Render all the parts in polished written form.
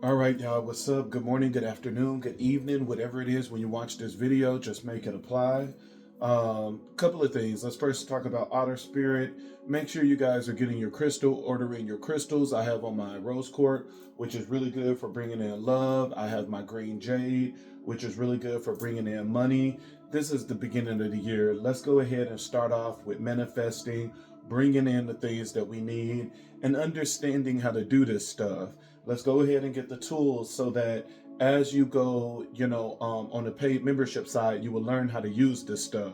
All right, y'all, what's up? Good morning, good afternoon, good evening, whatever it is when you watch this video, just make it apply. Couple of things. Let's first talk about outer spirit. Make sure you guys are getting your crystal, ordering your crystals. I have on my rose quartz, which is really good for bringing in love. I have my green jade, which is really good for bringing in money. This is the beginning of the year. Let's go ahead and start off with manifesting, bringing in the things that we need, and understanding how to do this stuff. Let's go ahead and get the tools so that as you go, on the paid membership side, you will learn how to use this stuff.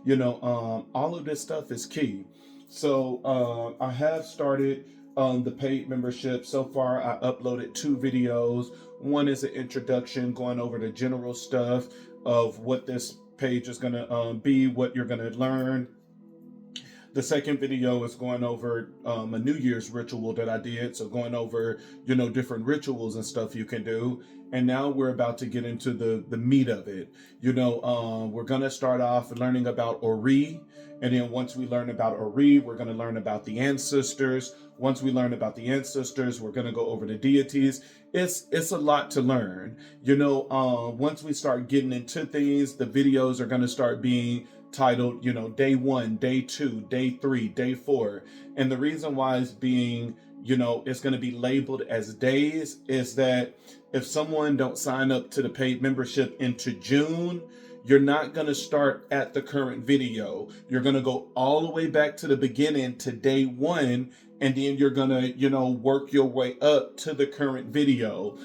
All of this stuff is key. So I have started the paid membership. So far, I uploaded 2 videos. One is an introduction going over the general stuff of what this page is going to be, what you're going to learn. The second video is going over a New Year's ritual that I did. So going over, different rituals and stuff you can do. And now we're about to get into the meat of it. We're going to start off learning about Ori. And then once we learn about Ori, we're going to learn about the ancestors. Once we learn about the ancestors, we're going to go over the deities. It's a lot to learn. Once we start getting into things, the videos are going to start being titled, day 1, day 2, day 3, day 4. And the reason why it's being, it's going to be labeled as days is that if someone don't sign up to the paid membership into June, you're not going to start at the current video. You're going to go all the way back to the beginning to day 1, and then you're going to, work your way up to the current video.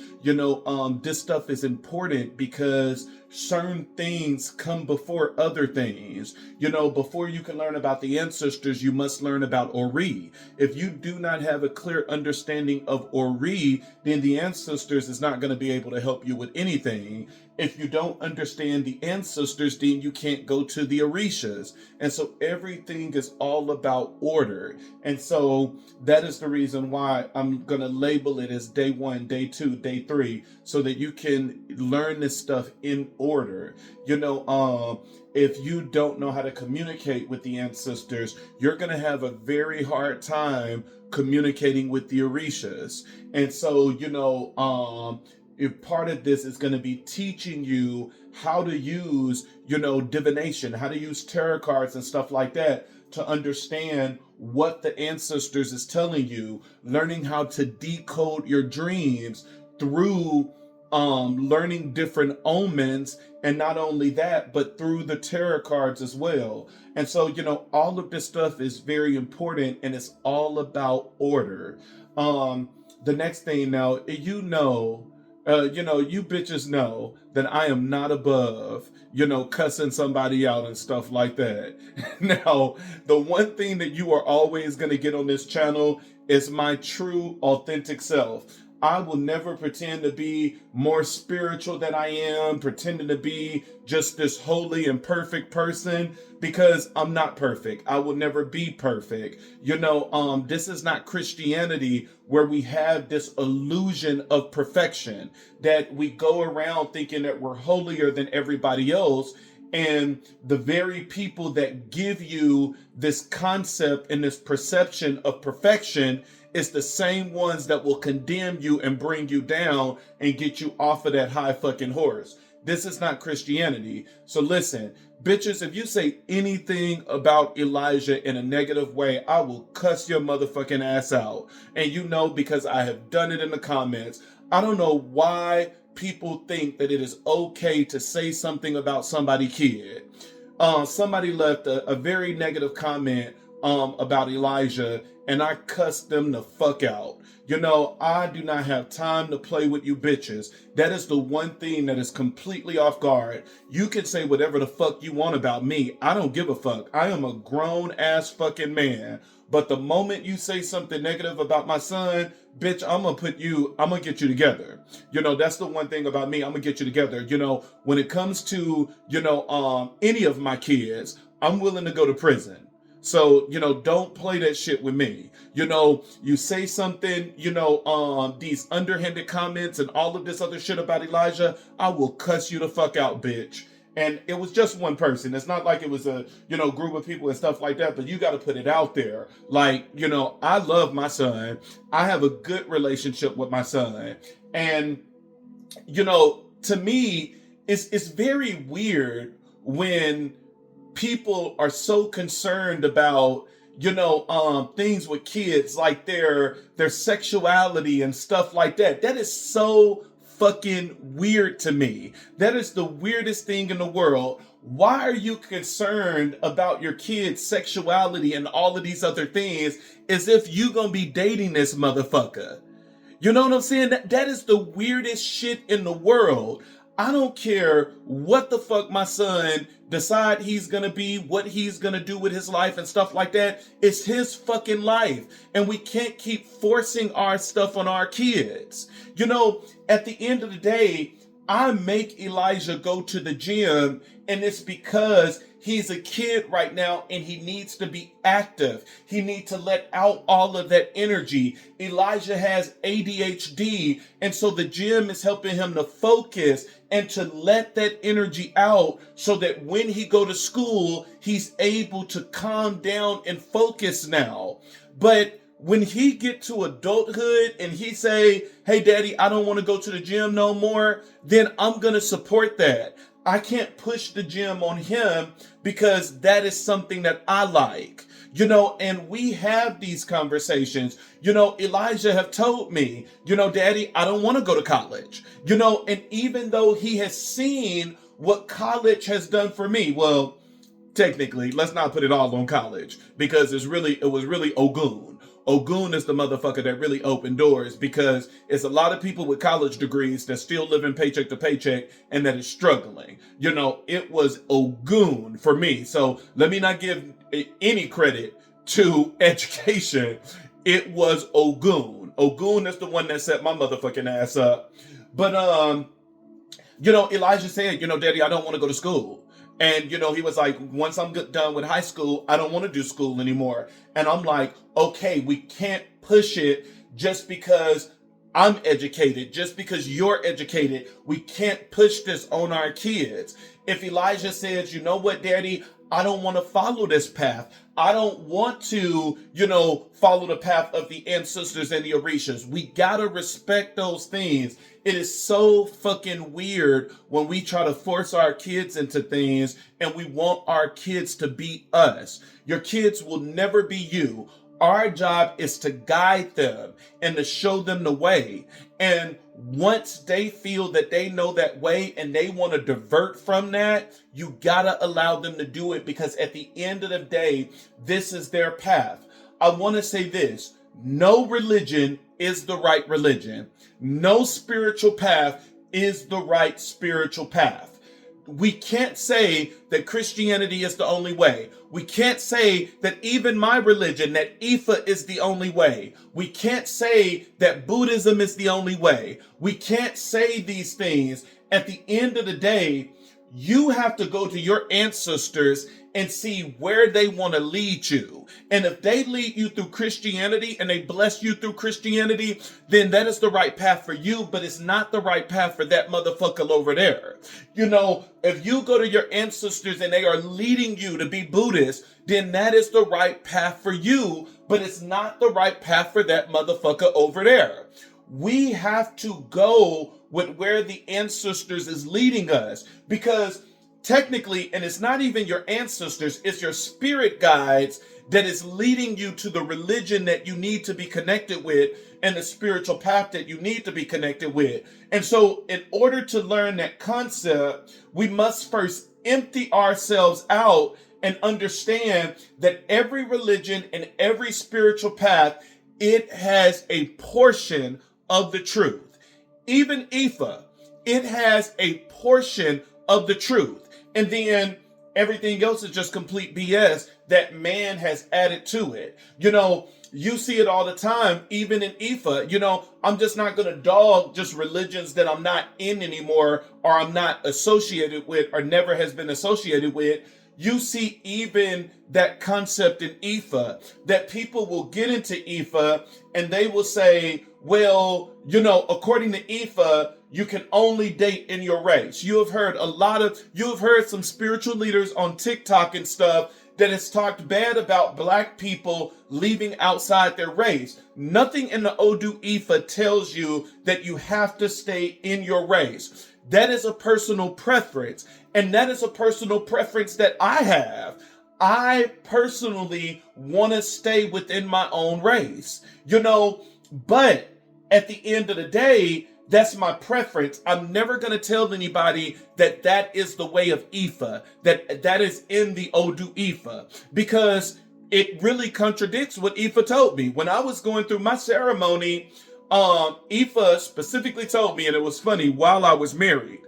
This stuff is important because certain things come before other things. Before you can learn about the ancestors, you must learn about Ori. If you do not have a clear understanding of Ori, then the ancestors is not going to be able to help you with anything. If you don't understand the ancestors, then you can't go to the Orishas. And so everything is all about order. And so that is the reason why I'm going to label it as day 1, day 2, day 3, so that you can learn this stuff in order. If you don't know how to communicate with the ancestors, you're going to have a very hard time communicating with the Orishas. And so, if part of this is going to be teaching you how to use, divination, how to use tarot cards and stuff like that to understand what the ancestors is telling you, learning how to decode your dreams through learning different omens, and not only that, but through the tarot cards as well. And so, all of this stuff is very important, and it's all about order. The next thing now, you bitches know that I am not above, cussing somebody out and stuff like that. Now, the one thing that you are always going to get on this channel is my true, authentic self. I will never pretend to be more spiritual than I am, pretending to be just this holy and perfect person, because I'm not perfect. I will never be perfect. This is not Christianity where we have this illusion of perfection, that we go around thinking that we're holier than everybody else. And the very people that give you this concept and this perception of perfection is the same ones that will condemn you and bring you down and get you off of that high fucking horse. This is not Christianity. So listen, bitches, if you say anything about Elijah in a negative way, I will cuss your motherfucking ass out. And because I have done it in the comments. I don't know why people think that it is okay to say something about somebody's kid. Somebody left a very negative comment about Elijah, and I cussed them the fuck out. I do not have time to play with you bitches. That is the one thing that is completely off guard. You can say whatever the fuck you want about me. I don't give a fuck. I am a grown ass fucking man. But the moment you say something negative about my son, bitch, I'm gonna get you together. That's the one thing about me. I'm gonna get you together. When it comes to, any of my kids, I'm willing to go to prison. So, don't play that shit with me. You say something, these underhanded comments and all of this other shit about Elijah, I will cuss you the fuck out, bitch. And it was just one person. It's not like it was a, group of people and stuff like that, but you got to put it out there. Like, I love my son. I have a good relationship with my son. And, to me, it's very weird when people are so concerned about things with kids, like their sexuality and stuff like that. That is so fucking weird to me. That is the weirdest thing in the world. Why are you concerned about your kids' sexuality and all of these other things as if you gonna be dating this motherfucker? You know what I'm saying? That is the weirdest shit in the world. I don't care what the fuck my son decide he's gonna be, what he's gonna do with his life and stuff like that. It's his fucking life. And we can't keep forcing our stuff on our kids. At the end of the day, I make Elijah go to the gym, and it's because he's a kid right now and he needs to be active. He needs to let out all of that energy. Elijah has ADHD, and so the gym is helping him to focus and to let that energy out so that when he go to school, he's able to calm down and focus now. But when he get to adulthood and he say, hey, daddy, I don't want to go to the gym no more, then I'm going to support that. I can't push the gym on him because that is something that I like, and we have these conversations. Elijah have told me, daddy, I don't want to go to college, and even though he has seen what college has done for me, well, technically, let's not put it all on college because it was really Ogun. Ogun is the motherfucker that really opened doors, because it's a lot of people with college degrees that still living paycheck to paycheck and that is struggling. It was Ogun for me. So let me not give any credit to education. It was Ogun. Ogun is the one that set my motherfucking ass up. But, Elijah said, daddy, I don't want to go to school. And, he was like, once I'm done with high school, I don't want to do school anymore. And I'm like, okay, we can't push it just because I'm educated, just because you're educated. We can't push this on our kids. If Elijah says, you know what, daddy, I don't want to follow this path. I don't want to, follow the path of the ancestors and the Orishas. We gotta respect those things. It is so fucking weird when we try to force our kids into things and we want our kids to be us. Your kids will never be you. Our job is to guide them and to show them the way. And once they feel that they know that way and they want to divert from that, you gotta allow them to do it, because at the end of the day, this is their path. I want to say this: no religion is the right religion. No spiritual path is the right spiritual path. We can't say that Christianity is the only way. We can't say that even my religion, that Ifa, is the only way. We can't say that Buddhism is the only way. We can't say these things. At the end of the day, you have to go to your ancestors and see where they want to lead you. And if they lead you through Christianity and they bless you through Christianity, then that is the right path for you, but it's not the right path for that motherfucker over there. If you go to your ancestors and they are leading you to be Buddhist, then that is the right path for you, but it's not the right path for that motherfucker over there. We have to go with where the ancestors is leading us, because technically, and it's not even your ancestors, it's your spirit guides that is leading you to the religion that you need to be connected with and the spiritual path that you need to be connected with. And so in order to learn that concept, we must first empty ourselves out and understand that every religion and every spiritual path, it has a portion of the truth. Even Ifa, it has a portion of the truth. And then everything else is just complete BS that man has added to it. You see it all the time, even in Ifa. I'm just not going to dog just religions that I'm not in anymore, or I'm not associated with, or never has been associated with. You see even that concept in Ifa, that people will get into Ifa and they will say, well, according to Ifa, you can only date in your race. You have heard some spiritual leaders on TikTok and stuff, that has talked bad about black people leaving outside their race. Nothing in the Odu Ifa tells you that you have to stay in your race. That is a personal preference, and that is a personal preference that I have. I personally want to stay within my own race, but at the end of the day, that's my preference. I'm never going to tell anybody that that is the way of Ifa, that is in the Odu Ifa, because it really contradicts what Ifa told me. When I was going through my ceremony, Ifa specifically told me, and it was funny, while I was married,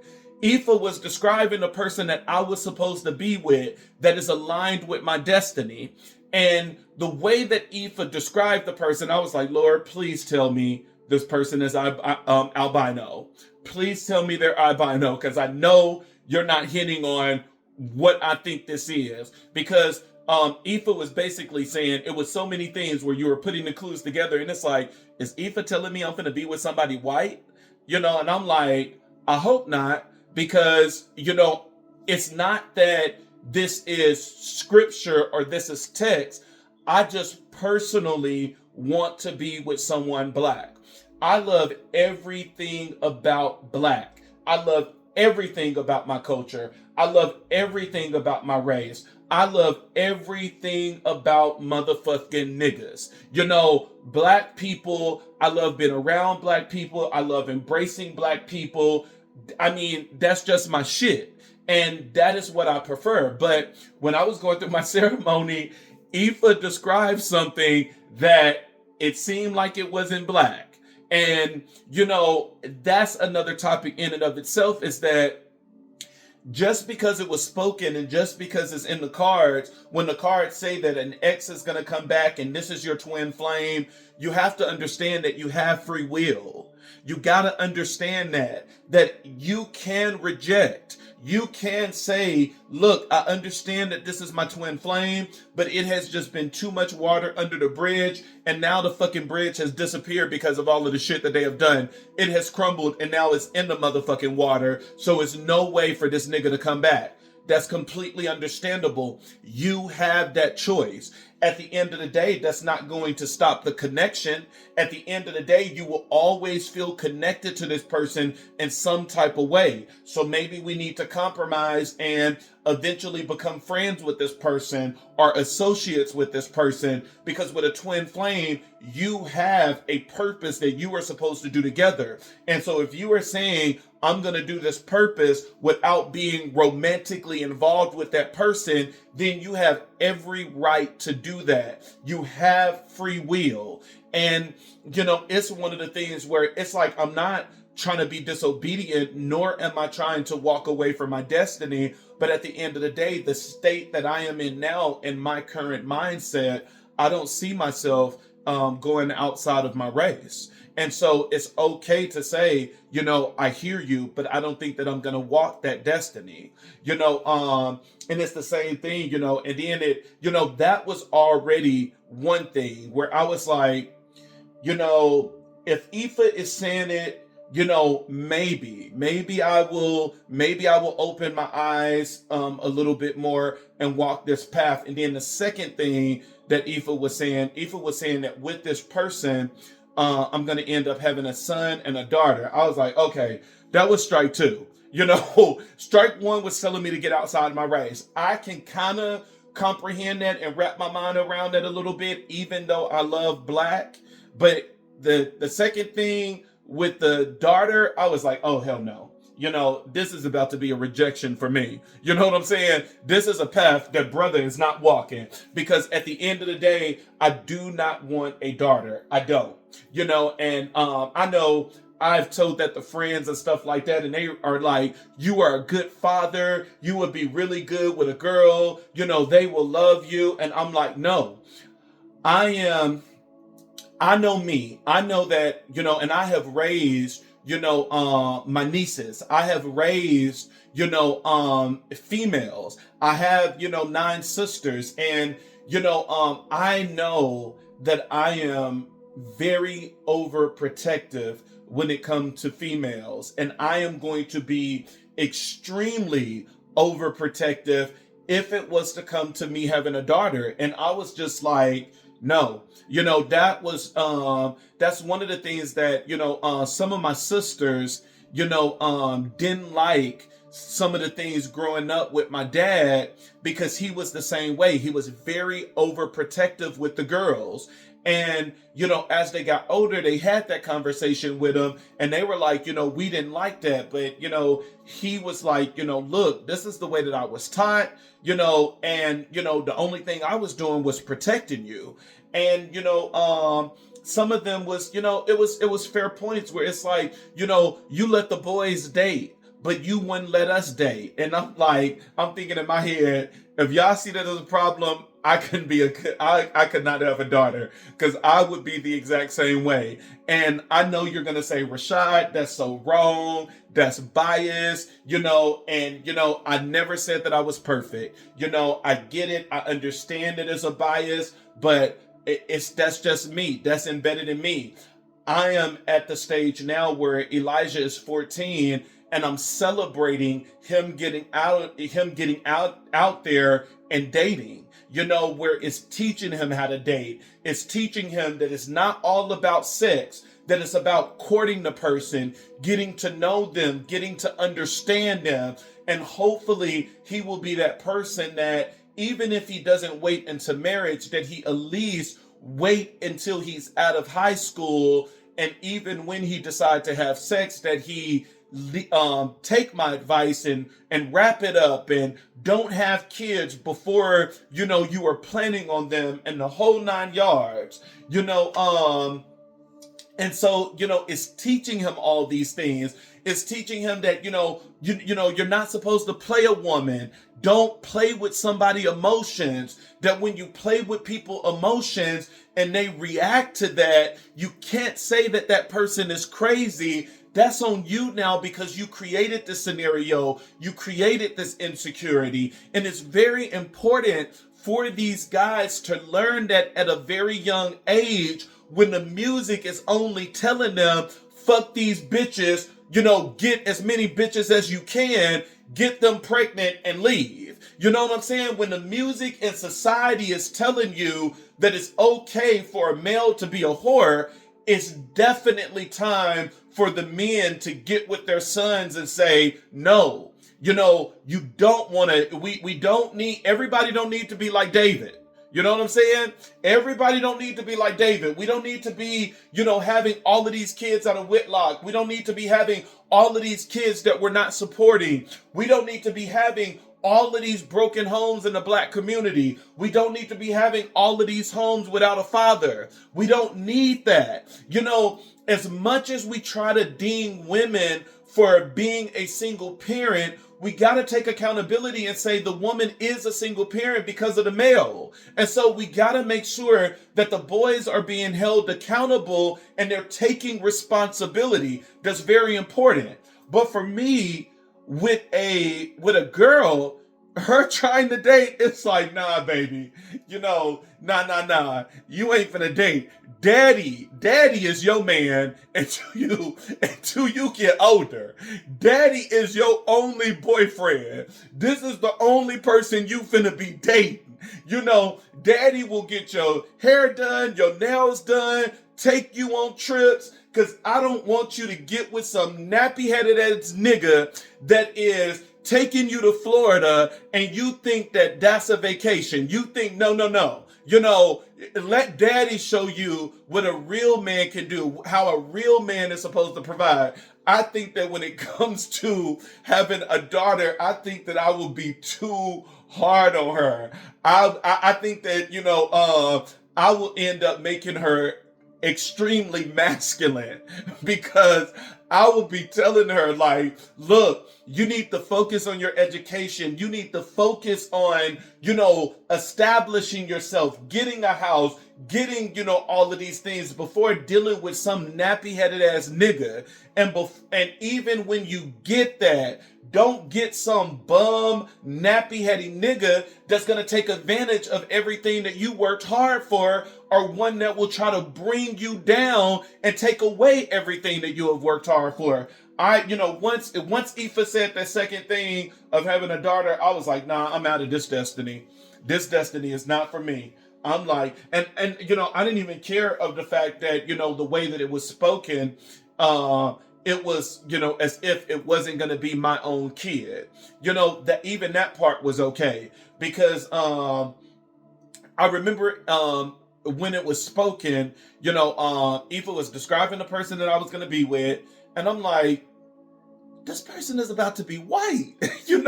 Ifa was describing a person that I was supposed to be with that is aligned with my destiny. And the way that Ifa described the person, I was like, Lord, please tell me this person is albino. Please tell me they're albino, because I know you're not hitting on what I think this is. Because Ifa was basically saying it was so many things where you were putting the clues together, and it's like, is Ifa telling me I'm going to be with somebody white? And I'm like, I hope not, because, it's not that this is scripture or this is text. I just personally want to be with someone black. I love everything about black. I love everything about my culture. I love everything about my race. I love everything about motherfucking niggas. Black people, I love being around black people. I love embracing black people. I mean, that's just my shit. And that is what I prefer. But when I was going through my ceremony, Ifa described something that it seemed like it wasn't black. And, that's another topic in and of itself, is that just because it was spoken and just because it's in the cards, when the cards say that an ex is going to come back and this is your twin flame, you have to understand that you have free will. You got to understand that you can reject. You can say, look, I understand that this is my twin flame, but it has just been too much water under the bridge, and now the fucking bridge has disappeared because of all of the shit that they have done. It has crumbled, and now it's in the motherfucking water, so it's no way for this nigga to come back. That's completely understandable. You have that choice. At the end of the day, that's not going to stop the connection. At the end of the day, you will always feel connected to this person in some type of way. So maybe we need to compromise and eventually become friends with this person or associates with this person, because with a twin flame, you have a purpose that you are supposed to do together. And so if you are saying, I'm going to do this purpose without being romantically involved with that person, then you have every right to do that. You have free will. And, it's one of the things where it's like, I'm not trying to be disobedient, nor am I trying to walk away from my destiny. But at the end of the day, the state that I am in now, in my current mindset, I don't see myself going outside of my race. And so it's okay to say, I hear you, but I don't think that I'm going to walk that destiny, and it's the same thing, and then that was already one thing where I was like, if Ifa is saying it, maybe I will open my eyes a little bit more and walk this path. And then the second thing that Ifa was saying that with this person, I'm going to end up having a son and a daughter. I was like, okay, that was strike two. Strike one was telling me to get outside my race. I can kind of comprehend that and wrap my mind around that a little bit, even though I love black. But the second thing with the daughter, I was like, oh, hell no. This is about to be a rejection for me. You know what I'm saying? This is a path that brother is not walking, because at the end of the day, I do not want a daughter. I don't, and I know I've told that to friends and stuff like that, and they are like, you are a good father. You would be really good with a girl. They will love you. And I'm like, no, I know me. I know that, and I have raised, my nieces. I have raised, females. I have, 9 sisters. And, I know that I am very overprotective when it comes to females. And I am going to be extremely overprotective if it was to come to me having a daughter. And I was just like, no. That was that's one of the things that some of my sisters didn't like some of the things growing up with my dad, because he was the same way. He was very overprotective with the girls. And, as they got older, they had that conversation with him, and they were like, we didn't like that. But, he was like, look, this is the way that I was taught, and, the only thing I was doing was protecting you. And, some of them was, it was fair points where it's like, you let the boys date, but you wouldn't let us date. And I'm thinking in my head, if y'all see that as a problem, I could not have a daughter, because I would be the exact same way. And I know you're going to say, Rashad, that's so wrong. That's biased, and, I never said that I was perfect. I get it. I understand it as a bias, but that's just me. That's embedded in me. I am at the stage now where Elijah is 14, and I'm celebrating him getting out there and dating, where it's teaching him how to date. It's teaching him that it's not all about sex, that it's about courting the person, getting to know them, getting to understand them. And hopefully he will be that person that, even if he doesn't wait into marriage, that he at least wait until he's out of high school. And even when he decides to have sex, that he take my advice and wrap it up, and don't have kids before you are planning on them, and the whole 9 yards. And so it's teaching him all these things. It's teaching him that you're not supposed to play a woman. Don't play with somebody's emotions. That when you play with people's emotions and they react to that, you can't say that that person is crazy. That's on you now, because you created this scenario. You created this insecurity. And it's very important for these guys to learn that at a very young age, when the music is only telling them, fuck these bitches, get as many bitches as you can, get them pregnant and leave. You know what I'm saying? When the music and society is telling you that it's okay for a male to be a whore, it's definitely time for the men to get with their sons and say, no, you don't want to, we don't need, everybody don't need to be like David. You know what I'm saying? Everybody don't need to be like David. We don't need to be, having all of these kids out of wedlock. We don't need to be having all of these kids that we're not supporting. We don't need to be having all of these broken homes in the Black community. We don't need to be having all of these homes without a father. We don't need that. As much as we try to deem women for being a single parent, we got to take accountability and say the woman is a single parent because of the male. And so we got to make sure that the boys are being held accountable and they're taking responsibility. That's very important. But for me, with a girl, her trying to date, it's like, nah, baby, nah. You ain't finna date. Daddy is your man until you get older. Daddy is your only boyfriend. This is the only person you finna be dating. Daddy will get your hair done, your nails done, take you on trips, because I don't want you to get with some nappy-headed ass nigga that is taking you to Florida and you think that that's a vacation. You think, no. Let daddy show you what a real man can do, how a real man is supposed to provide. I think that when it comes to having a daughter, I think that I will be too hard on her. I think that, I will end up making her extremely masculine, because I will be telling her, like, look, you need to focus on your education. You need to focus on, establishing yourself, getting a house, getting, all of these things before dealing with some nappy-headed ass nigga. And even when you get that, don't get some bum, nappy-headed nigga that's going to take advantage of everything that you worked hard for, or one that will try to bring you down and take away everything that you have worked hard for. once Aoife said that second thing of having a daughter, I was like, nah, I'm out of this destiny. This destiny is not for me. I'm like, and I didn't even care of the fact that, the way that it was spoken, it was, as if it wasn't going to be my own kid. That even that part was okay because I remember when it was spoken, Aoife was describing the person that I was going to be with, and I'm like, this person is about to be white. He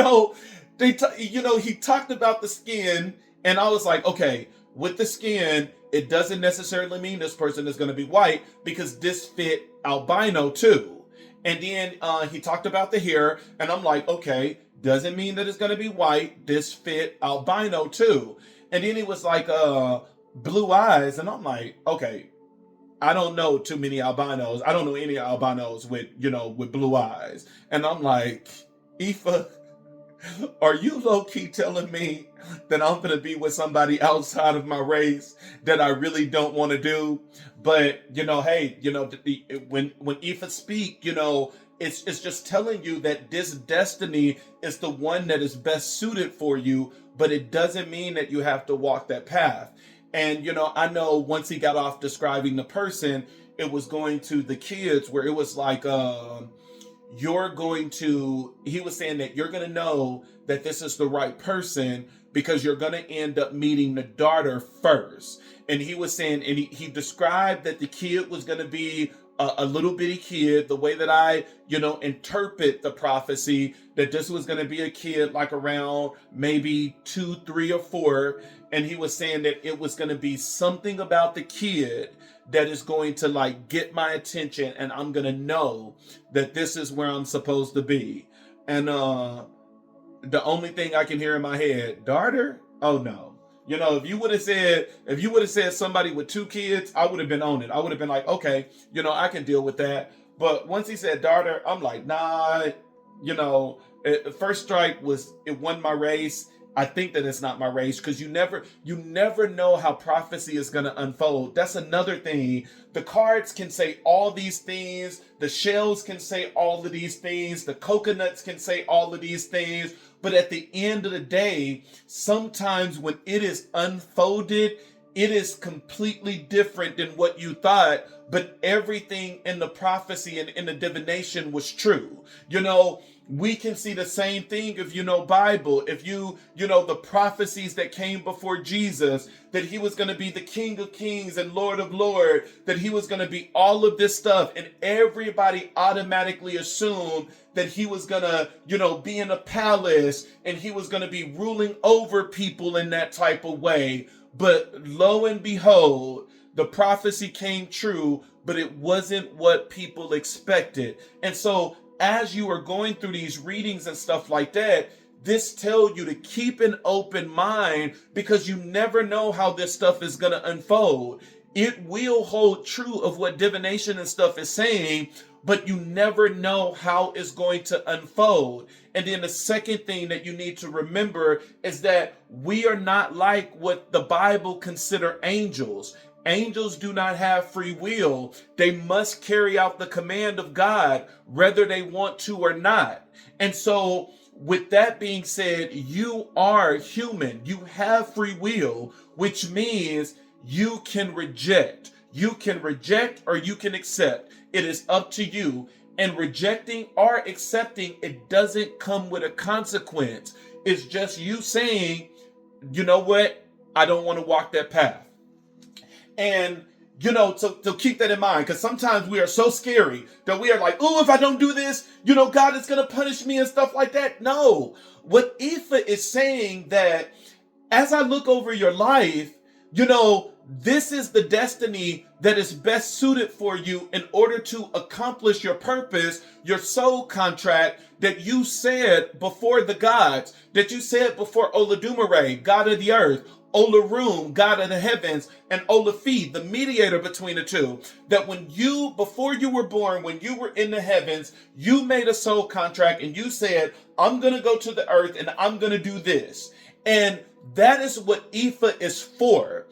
talked about the skin, and I was like, okay, with the skin, it doesn't necessarily mean this person is going to be white because this fit albino too. And then he talked about the hair, and I'm like, okay, doesn't mean that it's going to be white. This fit albino too. And then he was like, blue eyes, and I'm like, okay, I don't know too many albinos. I don't know any albinos with blue eyes. And I'm like, Aoife, are you low-key telling me that I'm going to be with somebody outside of my race that I really don't want to do? But, hey, when Aoife speak, it's just telling you that this destiny is the one that is best suited for you, but it doesn't mean that you have to walk that path. And, I know once he got off describing the person, it was going to the kids where it was like, he was saying that you're going to know that this is the right person because you're going to end up meeting the daughter first. And he was saying, and he described that the kid was going to be a little bitty kid, the way that I, interpret the prophecy, that this was going to be a kid like around maybe 2, 3, or 4. And he was saying that it was going to be something about the kid that is going to like get my attention, and I'm going to know that this is where I'm supposed to be. And the only thing I can hear in my head, daughter? Oh no. If you would have said somebody with 2 kids, I would have been on it. I would have been like, okay, I can deal with that. But once he said daughter, I'm like, nah, first strike it won my race. I think that it's not my race because you never know how prophecy is going to unfold. That's another thing. The cards can say all these things. The shells can say all of these things. The coconuts can say all of these things. But at the end of the day, sometimes when it is unfolded, it is completely different than what you thought. But everything in the prophecy and in the divination was true. We can see the same thing if Bible, if the prophecies that came before Jesus, that he was going to be the King of Kings and Lord of Lords, that he was going to be all of this stuff. And everybody automatically assumed that he was going to, be in a palace and he was going to be ruling over people in that type of way. But lo and behold, the prophecy came true, but it wasn't what people expected. And so as you are going through these readings and stuff like that, this tells you to keep an open mind because you never know how this stuff is going to unfold. It will hold true of what divination and stuff is saying, but you never know how it's going to unfold. And then the second thing that you need to remember is that we are not like what the Bible consider angels. Angels do not have free will. They must carry out the command of God, whether they want to or not. And so, with that being said, you are human. You have free will, which means you can reject. You can reject or you can accept. It is up to you. And rejecting or accepting, it doesn't come with a consequence. It's just you saying, you know what? I don't want to walk that path. And, to keep that in mind, because sometimes we are so scary that we are like, oh, if I don't do this, God is going to punish me and stuff like that. No, what Aoife is saying that as I look over your life, this is the destiny that is best suited for you in order to accomplish your purpose, your soul contract that you said before the gods, that you said before Olodumare, God of the earth, Olarum, God of the heavens, and Olafi, the mediator between the two, that before you were born, when you were in the heavens, you made a soul contract and you said, I'm going to go to the earth and I'm going to do this. And that is what Aoife is for.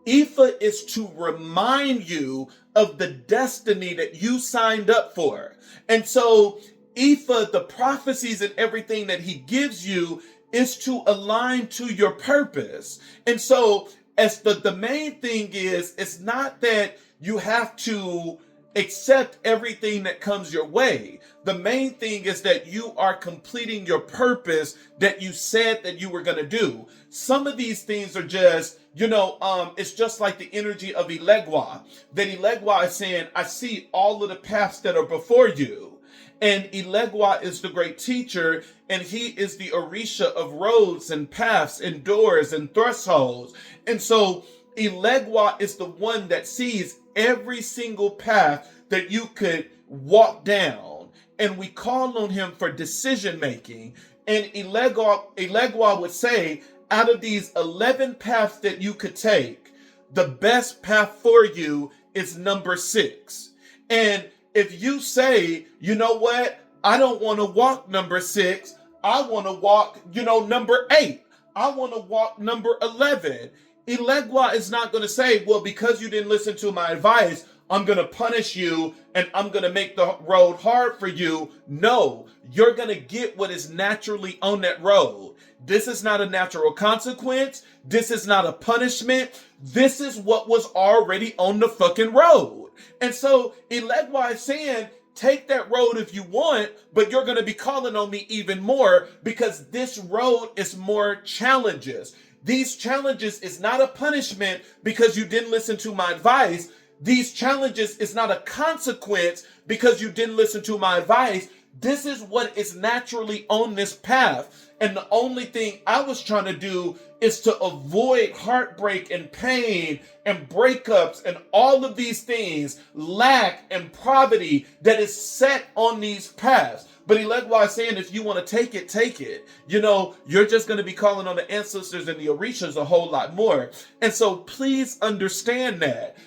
Aoife is to remind you of the destiny that you signed up for. And so Ifa, the prophecies and everything that he gives you is to align to your purpose. And so as the main thing is, it's not that you have to accept everything that comes your way. The main thing is that you are completing your purpose that you said that you were going to do. Some of these things are just, it's just like the energy of Elegua. That Elegua is saying, I see all of the paths that are before you. And Elegua is the great teacher, and he is the Orisha of roads and paths and doors and thresholds. And so Elegua is the one that sees every single path that you could walk down. And we call on him for decision making. And Elegua would say, out of these 11 paths that you could take, the best path for you is number 6. And if you say, you know what, I don't want to walk number 6, I want to walk, number 8. I want to walk number 11. Elegua is not going to say, well, because you didn't listen to my advice, I'm going to punish you and I'm going to make the road hard for you. No, you're going to get what is naturally on that road. This is not a natural consequence. This is not a punishment. This is what was already on the fucking road. And so Elegua is saying, take that road if you want, but you're going to be calling on me even more because this road is more challenges. These challenges is not a punishment because you didn't listen to my advice. These challenges is not a consequence because you didn't listen to my advice. This is what is naturally on this path. And the only thing I was trying to do is to avoid heartbreak and pain and breakups and all of these things, lack and poverty that is set on these paths. But Elegua is saying, if you want to take it, take it. You're just going to be calling on the ancestors and the Orishas a whole lot more. And so please understand that,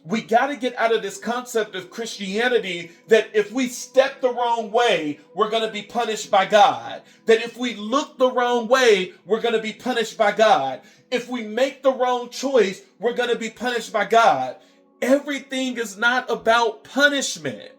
we got to get out of this concept of Christianity that if we step the wrong way, we're going to be punished by God. That if we look the wrong way, we're going to be punished by God. If we make the wrong choice, we're going to be punished by God. Everything is not about punishment.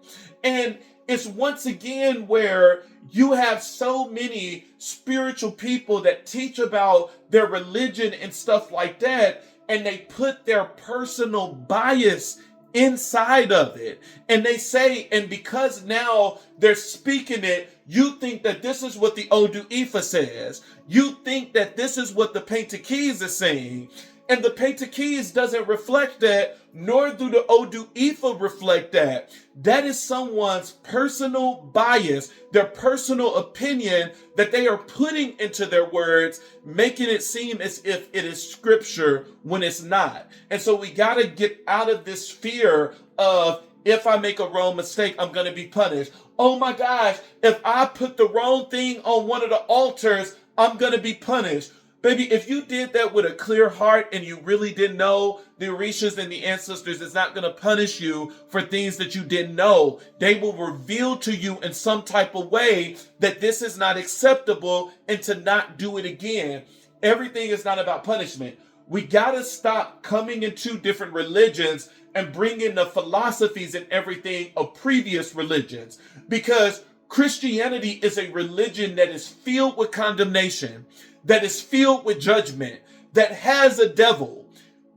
And it's once again where you have so many spiritual people that teach about their religion and stuff like that, and they put their personal bias inside of it. And they say, and because now they're speaking it, you think that this is what the Odu Ifa says. You think that this is what the Pentakes is saying. And the Pentakes doesn't reflect that, nor do the Odu Ifa reflect that. That is someone's personal bias, their personal opinion that they are putting into their words, making it seem as if it is scripture when it's not. And so we got to get out of this fear of, if I make a wrong mistake, I'm going to be punished. Oh my gosh, if I put the wrong thing on one of the altars, I'm going to be punished. Baby, if you did that with a clear heart and you really didn't know, the Orishas and the ancestors is not going to punish you for things that you didn't know. They will reveal to you in some type of way that this is not acceptable and to not do it again. Everything is not about punishment. We got to stop coming into different religions and bring in the philosophies and everything of previous religions, because Christianity is a religion that is filled with condemnation, that is filled with judgment, that has a devil.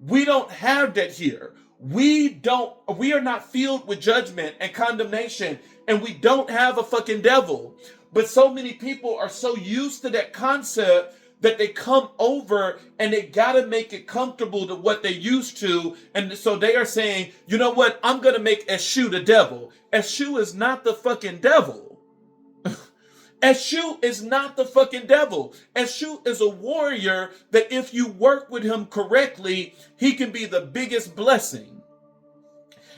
We don't have that here. We are not filled with judgment and condemnation, and we don't have a fucking devil. But so many people are so used to that concept that they come over and they gotta make it comfortable to what they used to. And so they are saying, you know what? I'm gonna make Eshu the devil. Eshu is not the fucking devil. Eshu is not the fucking devil. Eshu is a warrior that if you work with him correctly, he can be the biggest blessing.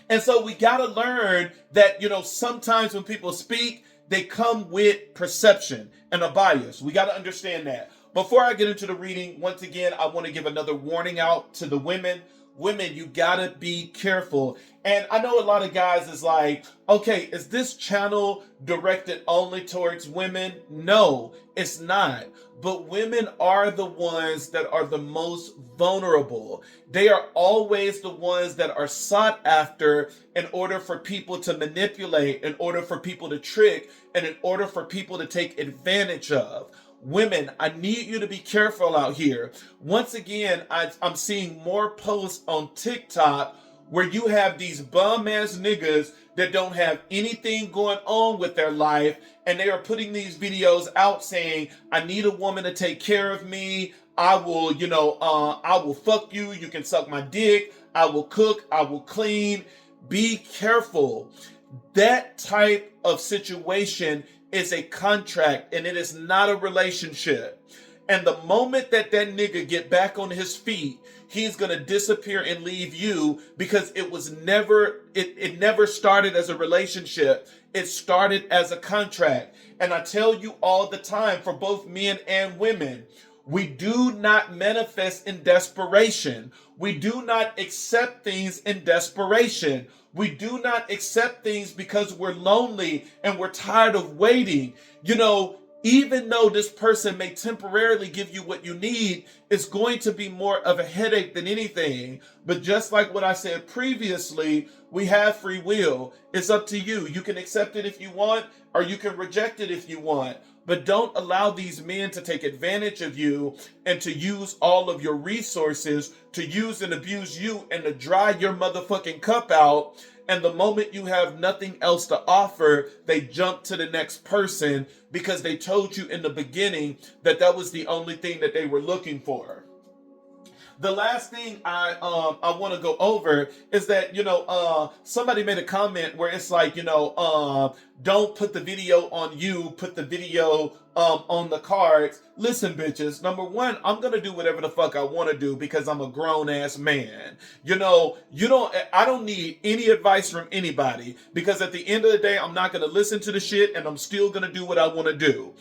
And so we got to learn that, sometimes when people speak, they come with perception and a bias. We got to understand that. Before I get into the reading, once again, I want to give another warning out to the women. women, you gotta be careful. And I know a lot of guys is like, okay, is this channel directed only towards women? No, it's not. But women are the ones that are the most vulnerable. They are always the ones that are sought after in order for people to manipulate, in order for people to trick, and in order for people to take advantage of. Women, I need you to be careful out here. Once again, I'm seeing more posts on TikTok where you have these bum ass niggas that don't have anything going on with their life, and they are putting these videos out saying, I need a woman to take care of me. I will, I will fuck you. You can suck my dick. I will cook. I will clean. Be careful. That type of situation is a contract, and it is not a relationship. And the moment that nigga get back on his feet, he's going to disappear and leave you, because it was never, it never started as a relationship. It started as a contract. And I tell you all the time, for both men and women, we do not manifest in desperation. We do not accept things in desperation. We do not accept things because we're lonely and we're tired of waiting. Even though this person may temporarily give you what you need, it's going to be more of a headache than anything. But just like what I said previously, we have free will. It's up to you. You can accept it if you want, or you can reject it if you want. But don't allow these men to take advantage of you and to use all of your resources, to use and abuse you, and to dry your motherfucking cup out. And the moment you have nothing else to offer, they jump to the next person because they told you in the beginning that that was the only thing that they were looking for. The last thing I want to go over is that, somebody made a comment where it's like, don't put the video on you, put the video on the cards. Listen, bitches, number one, I'm going to do whatever the fuck I want to do because I'm a grown ass man. I don't need any advice from anybody, because at the end of the day, I'm not going to listen to the shit, and I'm still going to do what I want to do.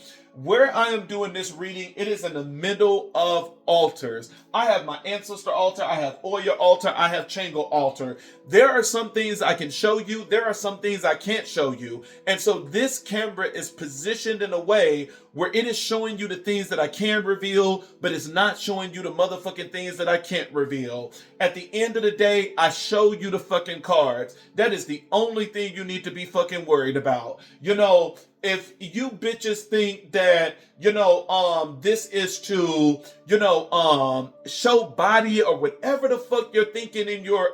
Where I am doing this reading, it is in the middle of altars. I have my ancestor altar, I have Oya altar, I have Chango altar. There are some things I can show you, there are some things I can't show you. And so this camera is positioned in a way where it is showing you the things that I can reveal, but it's not showing you the motherfucking things that I can't reveal. At the end of the day, I show you the fucking cards. That is the only thing you need to be fucking worried about. If you bitches think that, this is to, show body or whatever the fuck you're thinking in your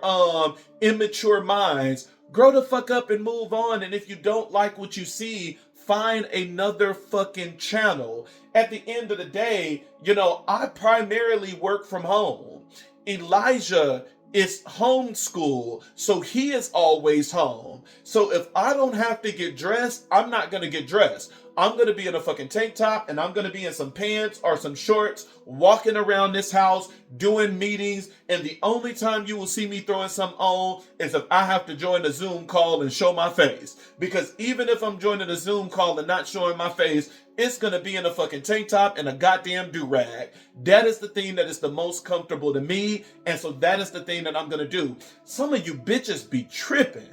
immature minds, grow the fuck up and move on. And if you don't like what you see, find another fucking channel. At the end of the day, I primarily work from home. Elijah is homeschool, so he is always home. So if I don't have to get dressed, I'm not gonna get dressed. I'm gonna be in a fucking tank top, and I'm gonna be in some pants or some shorts, walking around this house, doing meetings, and the only time you will see me throwing something on is if I have to join a Zoom call and show my face. Because even if I'm joining a Zoom call and not showing my face, it's gonna be in a fucking tank top and a goddamn do-rag. That is the thing that is the most comfortable to me, and so that is the thing that I'm gonna do. Some of you bitches be tripping.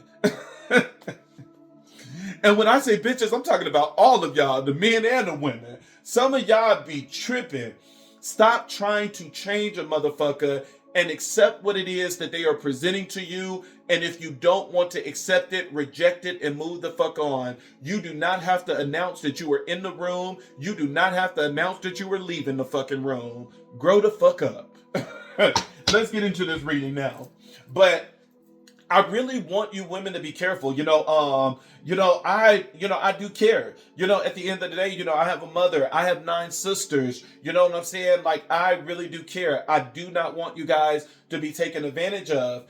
And when I say bitches, I'm talking about all of y'all, the men and the women. Some of y'all be tripping. Stop trying to change a motherfucker and accept what it is that they are presenting to you. And if you don't want to accept it, reject it and move the fuck on. You do not have to announce that you were in the room. You do not have to announce that you were leaving the fucking room. Grow the fuck up. Let's get into this reading now. But I really want you women to be careful. I do care. At the end of the day, I have a mother. I have 9 sisters. You know what I'm saying? Like, I really do care. I do not want you guys to be taken advantage of.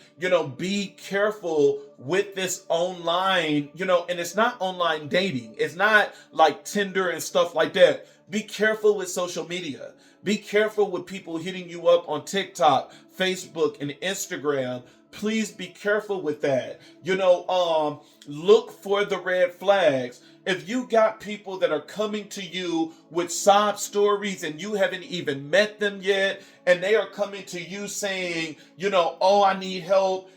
Be careful with this online, and it's not online dating. It's not like Tinder and stuff like that. Be careful with social media. Be careful with people hitting you up on TikTok, Facebook, and Instagram. Please be careful with that. Look for the red flags. If you got people that are coming to you with sob stories and you haven't even met them yet, and they are coming to you saying, oh, I need help,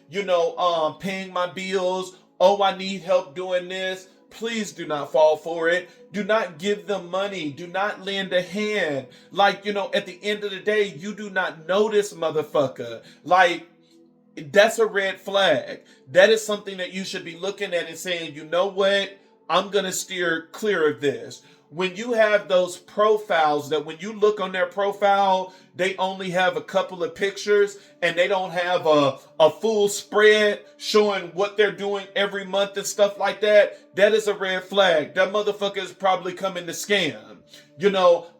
paying my bills. Oh, I need help doing this. Please do not fall for it. Do not give them money. Do not lend a hand. Like, at the end of the day, you do not know this motherfucker. Like, that's a red flag. That is something that you should be looking at and saying, you know what? I'm going to steer clear of this. When you have those profiles that when you look on their profile, they only have a couple of pictures and they don't have a full spread showing what they're doing every month and stuff like that, that is a red flag. That motherfucker is probably coming to scam.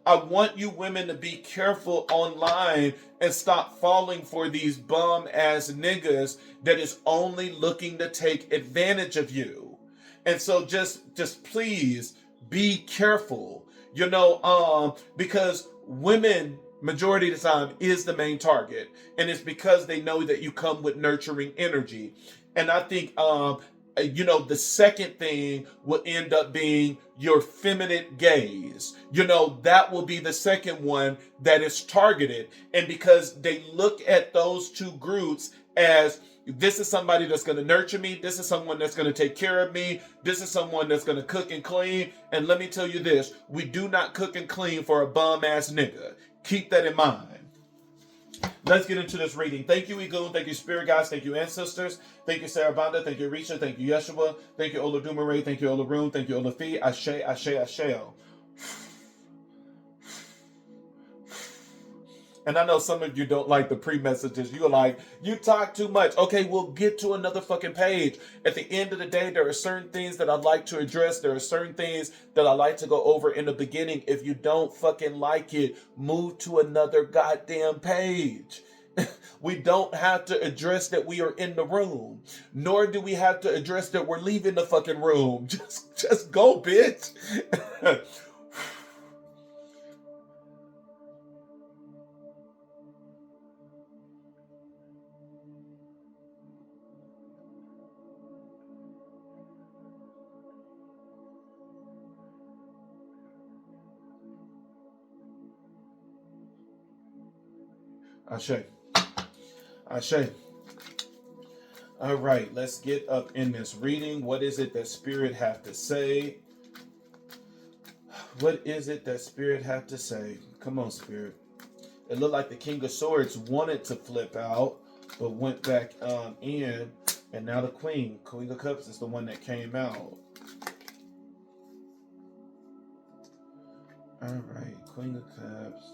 I want you women to be careful online and stop falling for these bum ass niggas that is only looking to take advantage of you. And so just please be careful, because women majority of the time is the main target, and it's because they know that you come with nurturing energy. And I think the second thing will end up being your feminine gaze. That will be the second one that is targeted. And because they look at those two groups as, this is somebody that's going to nurture me. This is someone that's going to take care of me. This is someone that's going to cook and clean. And let me tell you this, we do not cook and clean for a bum ass nigga. Keep that in mind. Let's get into this reading. Thank you, Egoon. Thank you, Spirit Guides. Thank you, Ancestors. Thank you, Sarabanda. Thank you, Risha. Thank you, Yeshua. Thank you, Olodumare. Thank you, Olaroon. Thank you, Olafi. Ashe, Ashe, Asheo. And I know some of you don't like the pre-messages. You're like, you talk too much. Okay, we'll get to another fucking page. At the end of the day, there are certain things that I'd like to address. There are certain things that I like to go over in the beginning. If you don't fucking like it, move to another goddamn page. We don't have to address that we are in the room. Nor do we have to address that we're leaving the fucking room. Just go, bitch. Ashe. Ashe. All right, let's get up in this reading. What is it that Spirit have to say? What is it that Spirit have to say? Come on, Spirit. It looked like the King of Swords wanted to flip out, but went back in. And now the Queen of Cups is the one that came out. All right, Queen of Cups.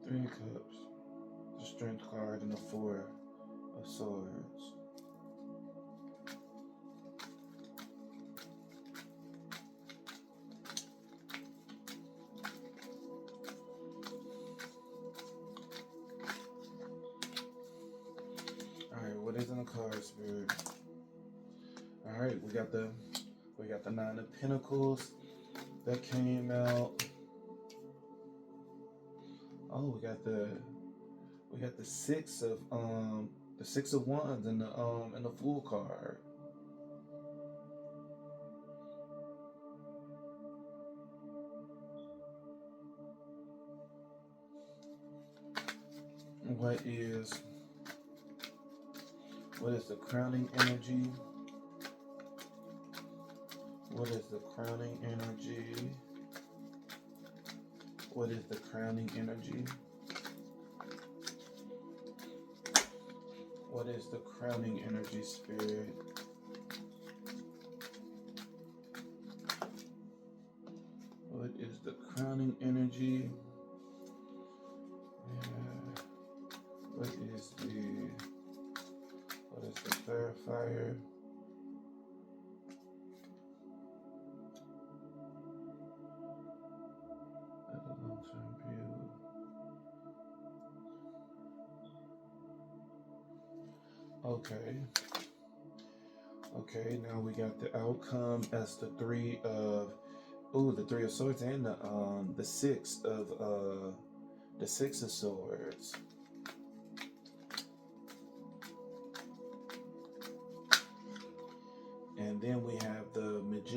Three of Cups, the Strength card, and the Four of Swords. Alright, what is in the card, Spirit? Alright, we got the Nine of Pentacles that came out. Oh, we got the Six of Wands and the Fool card. What is the crowning energy? What is the crowning energy? What is the crowning energy? What is the crowning energy, Spirit? What is the crowning energy? What is the clarifier? Long-term view. Okay, now we got the outcome as the Three of Swords and the Six of Swords.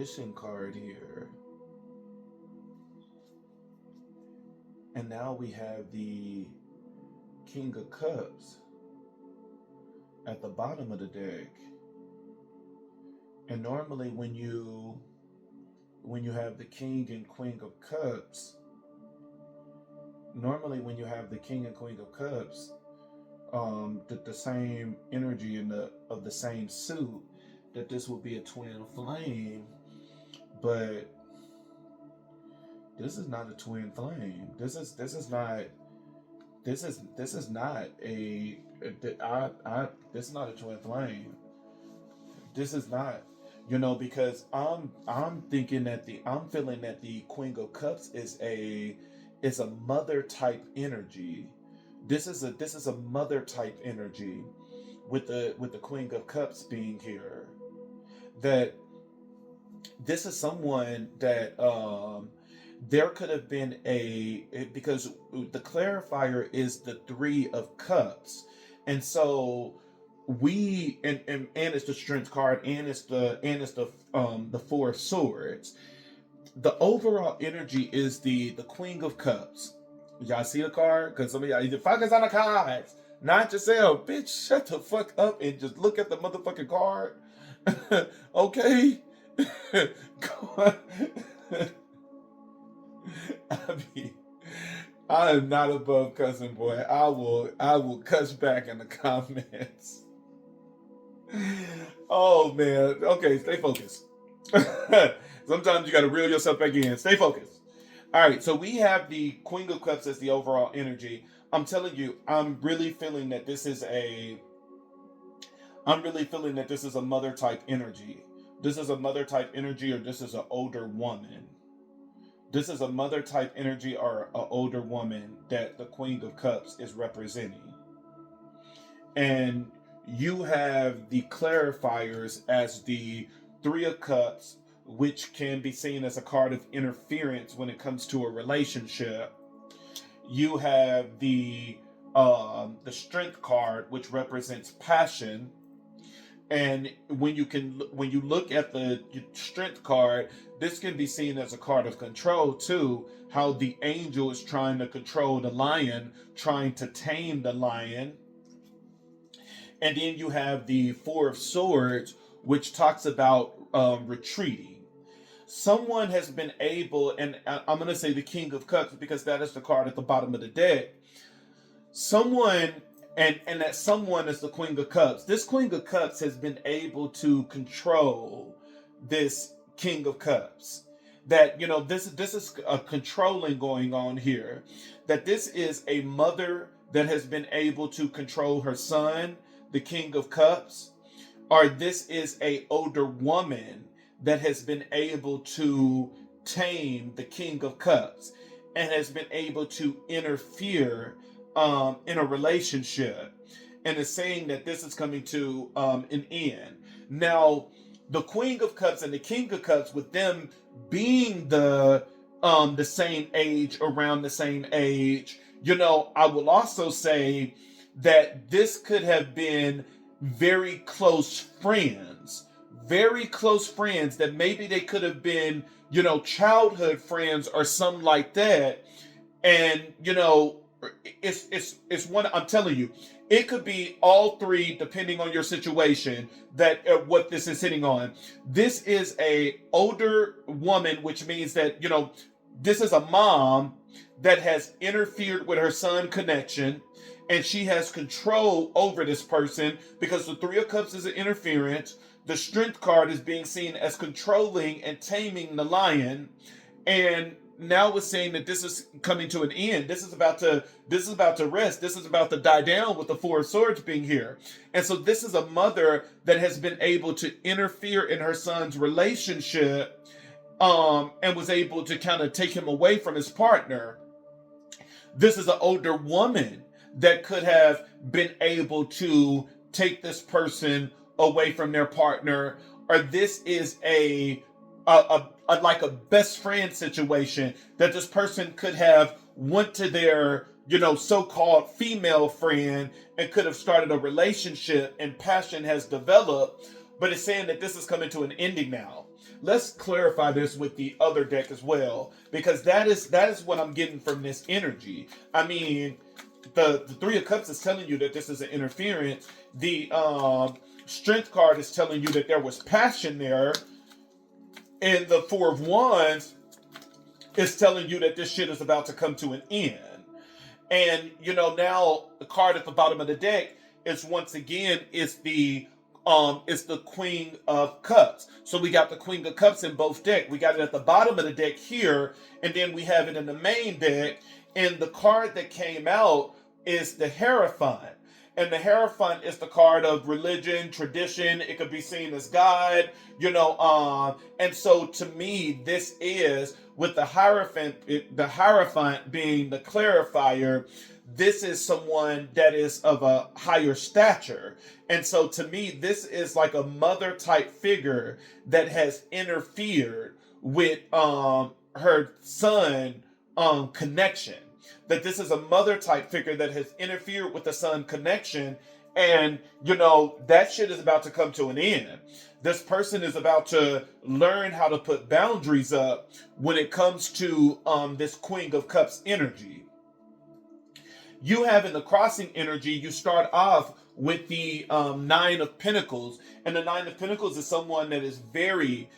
Magician card here. And now we have the King of Cups at the bottom of the deck. And normally when you have the King and Queen of Cups, the same energy of the same suit, that this will be a twin flame, but this is not a twin flame. This is not a twin flame. This is not, because I'm feeling that the Queen of Cups is a mother type energy. This is a mother type energy with the Queen of Cups being here. That this is someone that there could have been because the clarifier is the Three of Cups, and so and it's the Strength card, and it's the Four of Swords. The overall energy is the Queen of Cups. Y'all see the card? Because some of y'all either focus on the cards, not yourself. Bitch, shut the fuck up and just look at the motherfucking card. Okay? I am not above cussing, boy. I will cuss back in the comments. Oh man. Okay, stay focused. Sometimes you gotta reel yourself back in. Stay focused. All right, so we have the Queen of Cups as the overall energy. I'm telling you, I'm really feeling that this is a mother type energy. This is a mother type energy, or this is an older woman. This is a mother type energy or an older woman that the Queen of Cups is representing. And you have the clarifiers as the Three of Cups, which can be seen as a card of interference when it comes to a relationship. You have the Strength card, which represents passion. And when you look at the Strength card, this can be seen as a card of control too. How the angel is trying to control the lion, trying to tame the lion. And then you have the Four of Swords, which talks about retreating. Someone has been able, and I'm going to say the King of Cups because that is the card at the bottom of the deck. Someone, and that someone is the Queen of Cups. This Queen of Cups has been able to control this King of Cups. That, this is a controlling going on here. That this is a mother that has been able to control her son, the King of Cups, or this is a older woman that has been able to tame the King of Cups and has been able to interfere in a relationship, and is saying that this is coming to an end. Now, the Queen of Cups and the King of Cups, with them being the same age, around the same age, I will also say that this could have been very close friends that maybe they could have been, childhood friends or something like that. And, it's one, I'm telling you, it could be all three depending on your situation that what this is hitting on. This is a older woman, which means that, this is a mom that has interfered with her son connection, and she has control over this person because the Three of Cups is an interference. The Strength card is being seen as controlling and taming the lion. And now we're saying that this is coming to an end. This is about to rest. This is about to die down with the Four of Swords being here. And so this is a mother that has been able to interfere in her son's relationship, and was able to kind of take him away from his partner. This is an older woman that could have been able to take this person away from their partner, or this is a like a best friend situation that this person could have went to their so-called female friend and could have started a relationship, and passion has developed, but it's saying that this is coming to an ending now. let's clarify this with the other deck as well, because that is what I'm getting from this energy. I mean, the Three of Cups is telling you that this is an interference. The Strength card is telling you that there was passion there, and the Four of Wands is telling you that this shit is about to come to an end. And now the card at the bottom of the deck is once again it's the Queen of Cups. So we got the Queen of Cups in both decks. We got it at the bottom of the deck here, and then we have it in the main deck. And the card that came out is the Hierophant. And the Hierophant is the card of religion, tradition. It could be seen as God, and so to me, this is with the Hierophant being the clarifier. This is someone that is of a higher stature. And so to me, this is like a mother type figure that has interfered with her son connection. That this is a mother type figure that has interfered with the son connection. And, that shit is about to come to an end. This person is about to learn how to put boundaries up when it comes to this Queen of Cups energy. You have in the crossing energy, you start off with the Nine of Pentacles. And the Nine of Pentacles is someone that is very,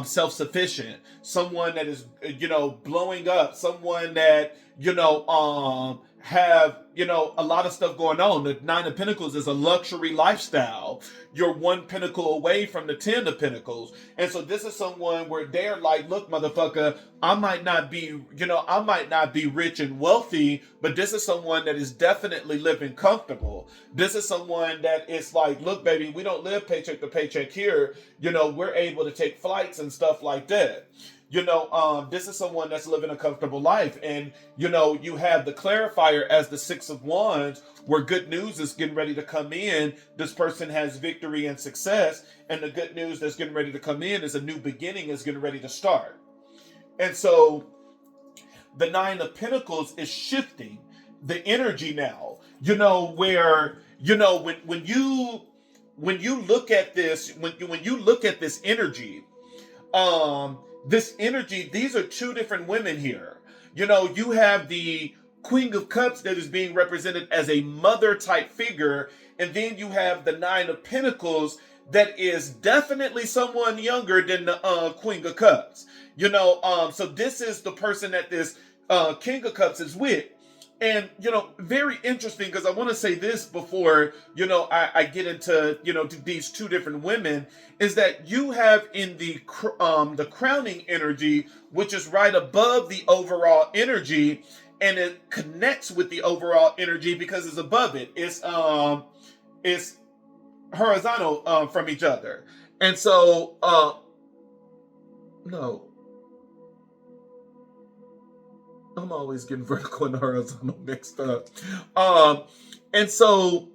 self-sufficient. Someone that is, blowing up. Someone that, have, a lot of stuff going on. The Nine of Pentacles is a luxury lifestyle. You're one pentacle away from the Ten of Pentacles. And so this is someone where they're like, look, motherfucker, I might not be rich and wealthy, but this is someone that is definitely living comfortable. This is someone that is like, look, baby, we don't live paycheck to paycheck here. We're able to take flights and stuff like that. This is someone that's living a comfortable life. And, you have the clarifier as the Six of Wands, where good news is getting ready to come in. This person has victory and success. And the good news that's getting ready to come in is a new beginning is getting ready to start. And so the Nine of Pentacles is shifting the energy now, where, when you look at this, when you look at this energy, these are two different women here. You have the Queen of Cups that is being represented as a mother type figure. And then you have the Nine of Pentacles that is definitely someone younger than the Queen of Cups. So this is the person that this King of Cups is with. And, very interesting, because I want to say this before, I get into, these two different women, is that you have in the crowning energy, which is right above the overall energy, and it connects with the overall energy because it's above it. It's horizontal from each other. And so, no. I'm always getting vertical and horizontal mixed up. And so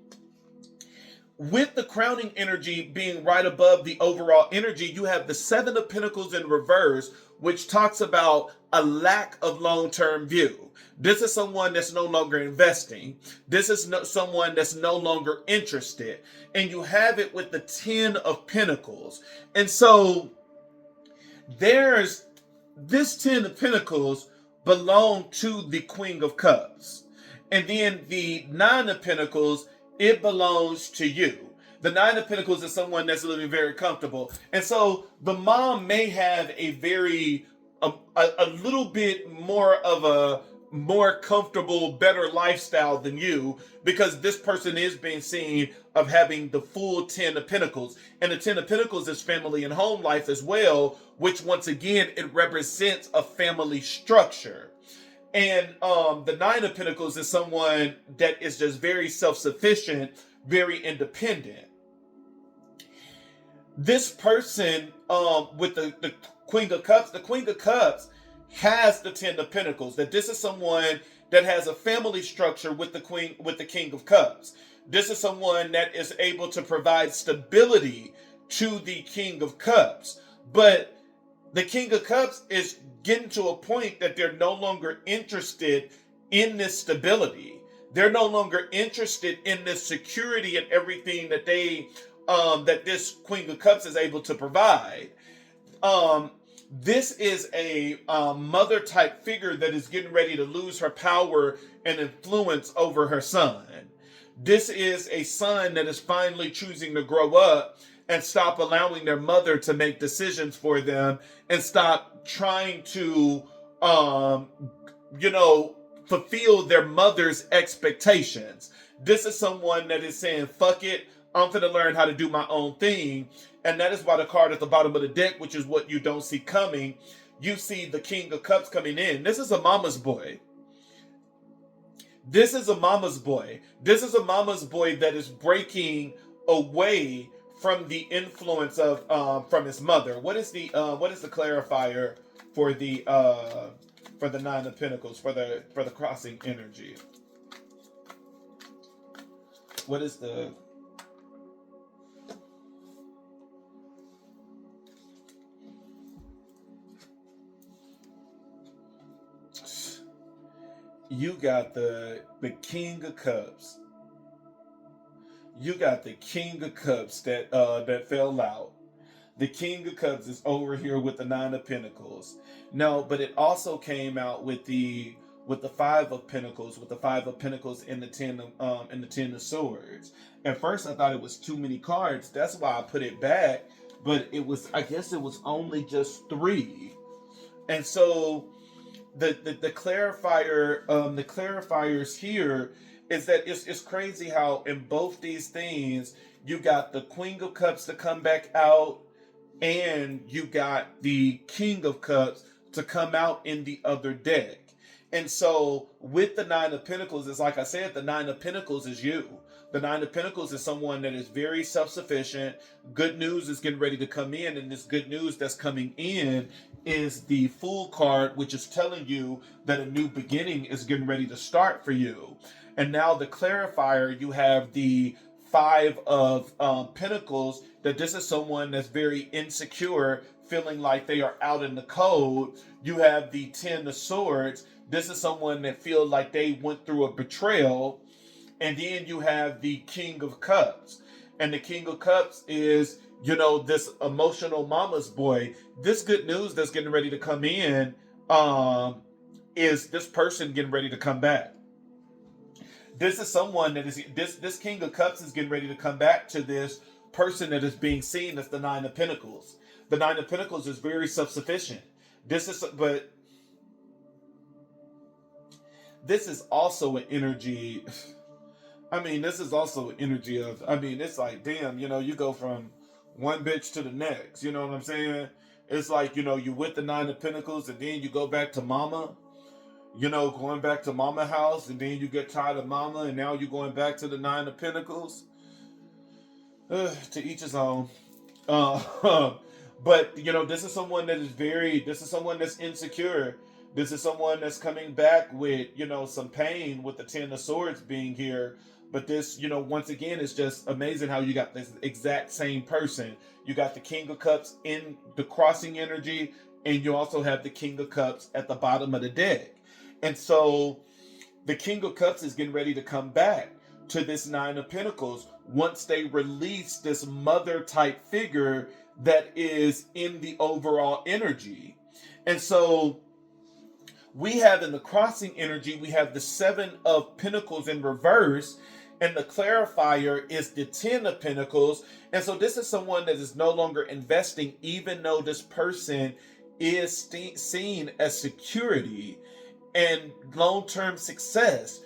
with the crowning energy being right above the overall energy, you have the Seven of Pentacles in reverse, which talks about a lack of long-term view. This is someone that's no longer investing. This is someone that's no longer interested. And you have it with the Ten of Pentacles. And so there's this Ten of Pentacles belong to the Queen of Cups. And then the Nine of Pentacles, it belongs to you. The Nine of Pentacles is someone that's living very comfortable. And so the mom may have a little bit more of a more comfortable, better lifestyle than you, because this person is being seen of having the full Ten of Pentacles. And the Ten of Pentacles is family and home life as well, which once again, it represents a family structure. And the Nine of Pentacles is someone that is just very self-sufficient, very independent. This person with the Queen of Cups, the Queen of Cups has the Ten of Pentacles. That this is someone that has a family structure with the King of Cups. This is someone that is able to provide stability to the King of Cups. But the King of Cups is getting to a point that they're no longer interested in this stability. They're no longer interested in this security and everything that that this Queen of Cups is able to provide. um, this is a mother type figure that is getting ready to lose her power and influence over her son. This is a son that is finally choosing to grow up and stop allowing their mother to make decisions for them and stop trying to, um, fulfill their mother's expectations. This is someone that is saying, fuck it, I'm going to learn how to do my own thing. And that is why the card at the bottom of the deck, which is what you don't see coming, you see the King of Cups coming in. This is a mama's boy. This is a mama's boy. This is a mama's boy that is breaking away from the influence of from his mother. What is the clarifier for the Nine of Pentacles, for the crossing energy? What is the you got the King of Cups. You got the King of Cups that fell out. The King of Cups is over here with the Nine of Pentacles. No, but it also came out with the Five of Pentacles, with the Five of Pentacles and the Ten of Swords. At first, I thought it was too many cards. That's why I put it back. But I guess it was only just 3. And so the clarifier, the clarifiers here is that it's crazy how in both these things you got the Queen of Cups to come back out, and you got the King of Cups to come out in the other deck. And so with the Nine of Pentacles, it's like I said, the Nine of Pentacles is you. The Nine of Pentacles is someone that is very self-sufficient. Good news is getting ready to come in, and this good news that's coming in is the Fool card, which is telling you that a new beginning is getting ready to start for you. And now the clarifier, you have the Five of Pentacles, that this is someone that's very insecure, feeling like they are out in the cold. You have the Ten of Swords. This is someone that feels like they went through a betrayal. And then you have the King of Cups. And the King of Cups is, this emotional mama's boy. This good news that's getting ready to come in is this person getting ready to come back. This is someone that is, this King of Cups is getting ready to come back to this person that is being seen as the Nine of Pentacles. The Nine of Pentacles is very self-sufficient. This is also an energy. This is also an energy of, it's like, damn, you go from one bitch to the next. You know what I'm saying? It's like, you with the Nine of Pentacles, and then you go back to mama. Going back to mama house, and then you get tired of mama, and now you're going back to the Nine of Pentacles. To each his own. But, this is someone that is this is someone that's insecure. This is someone that's coming back with, some pain with the Ten of Swords being here. But this, once again, it's just amazing how you got this exact same person. You got the King of Cups in the crossing energy, and you also have the King of Cups at the bottom of the deck. And so the King of Cups is getting ready to come back to this Nine of Pentacles once they release this mother type figure that is in the overall energy. And so we have in the crossing energy, we have the Seven of Pentacles in reverse, and the clarifier is the Ten of Pentacles. And so this is someone that is no longer investing, even though this person is seen as security and long-term success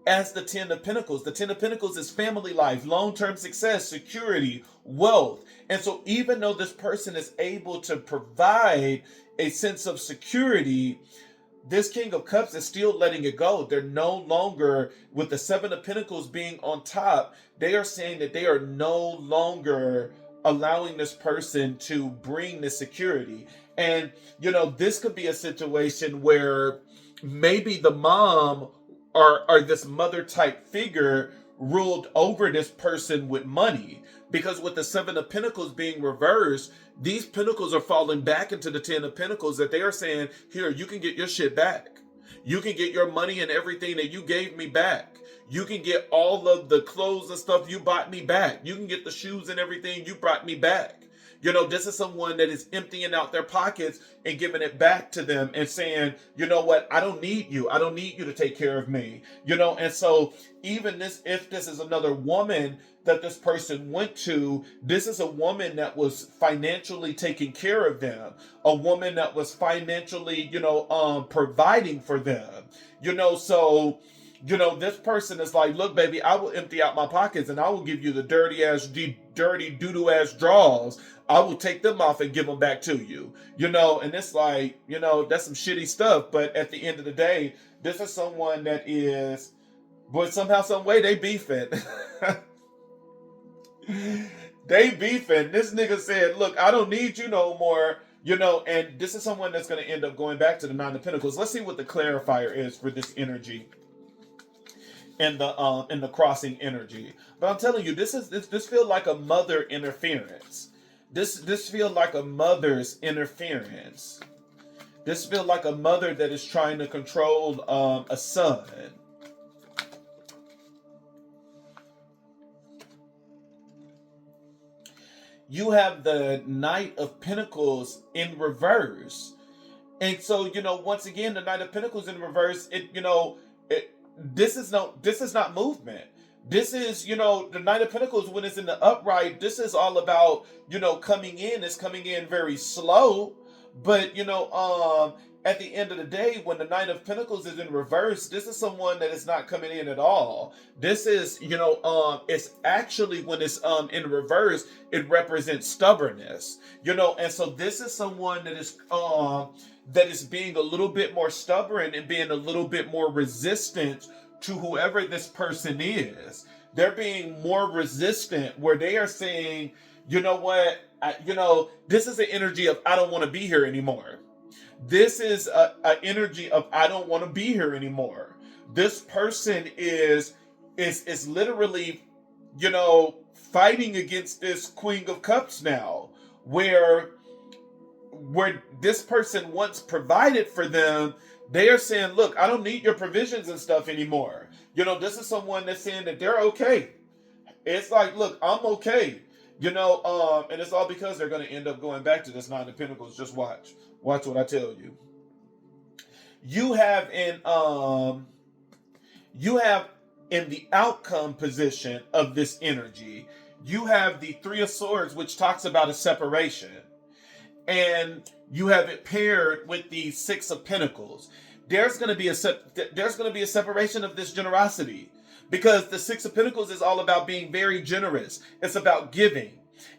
as the Ten of Pentacles. The Ten of Pentacles is family life, long-term success, security, wealth. And so even though this person is able to provide a sense of security, this King of Cups is still letting it go. They're no longer, with the Seven of Pentacles being on top, they are saying that they are no longer allowing this person to bring the security. And, this could be a situation where maybe the mom or this mother type figure ruled over this person with money, because with the Seven of Pentacles being reversed, these pentacles are falling back into the Ten of Pentacles, that they are saying, here, you can get your shit back. You can get your money and everything that you gave me back. You can get all of the clothes and stuff you bought me back. You can get the shoes and everything you brought me back. This is someone that is emptying out their pockets and giving it back to them and saying, you know what, I don't need you. I don't need you to take care of me. And so even if this is another woman that this person went to, this is a woman that was financially taking care of them, a woman that was financially, providing for them, so this person is like, look, baby, I will empty out my pockets and I will give you the dirty doo-doo ass drawers. I will take them off and give them back to you, and it's like, that's some shitty stuff. But at the end of the day, this is someone that is, but somehow, some way, they beefing. They beefing. This nigga said, look, I don't need you no more. And this is someone that's going to end up going back to the Nine of Pentacles. Let's see what the clarifier is for this energy in the crossing energy. But I'm telling you, this feels like a mother interference. This feels like a mother's interference. This feels like a mother that is trying to control a son. You have the Knight of Pentacles in reverse. And so, once again, the Knight of Pentacles in reverse, this is not movement. This is, the Knight of Pentacles, when it's in the upright, this is all about, coming in. It's coming in very slow. But, at the end of the day, when the Knight of Pentacles is in reverse, this is someone that is not coming in at all. This is, it's actually, when it's in reverse, it represents stubbornness, and so this is someone that is being a little bit more stubborn and being a little bit more resistant to whoever this person is. They're being more resistant, where they are saying, you know what, this is an energy of, I don't want to be here anymore. This is an energy of, I don't want to be here anymore. This person is literally, fighting against this Queen of Cups now, where this person once provided for them. They are saying, look, I don't need your provisions and stuff anymore. This is someone that's saying that they're okay. It's like, look, I'm okay. And it's all because they're going to end up going back to this Nine of Pentacles. Just watch what I tell you. You have in the outcome position of this energy, you have the Three of Swords, which talks about a separation. And you have it paired with the Six of Pentacles. There's going to be a separation of this generosity, because the Six of Pentacles is all about being very generous. It's about giving.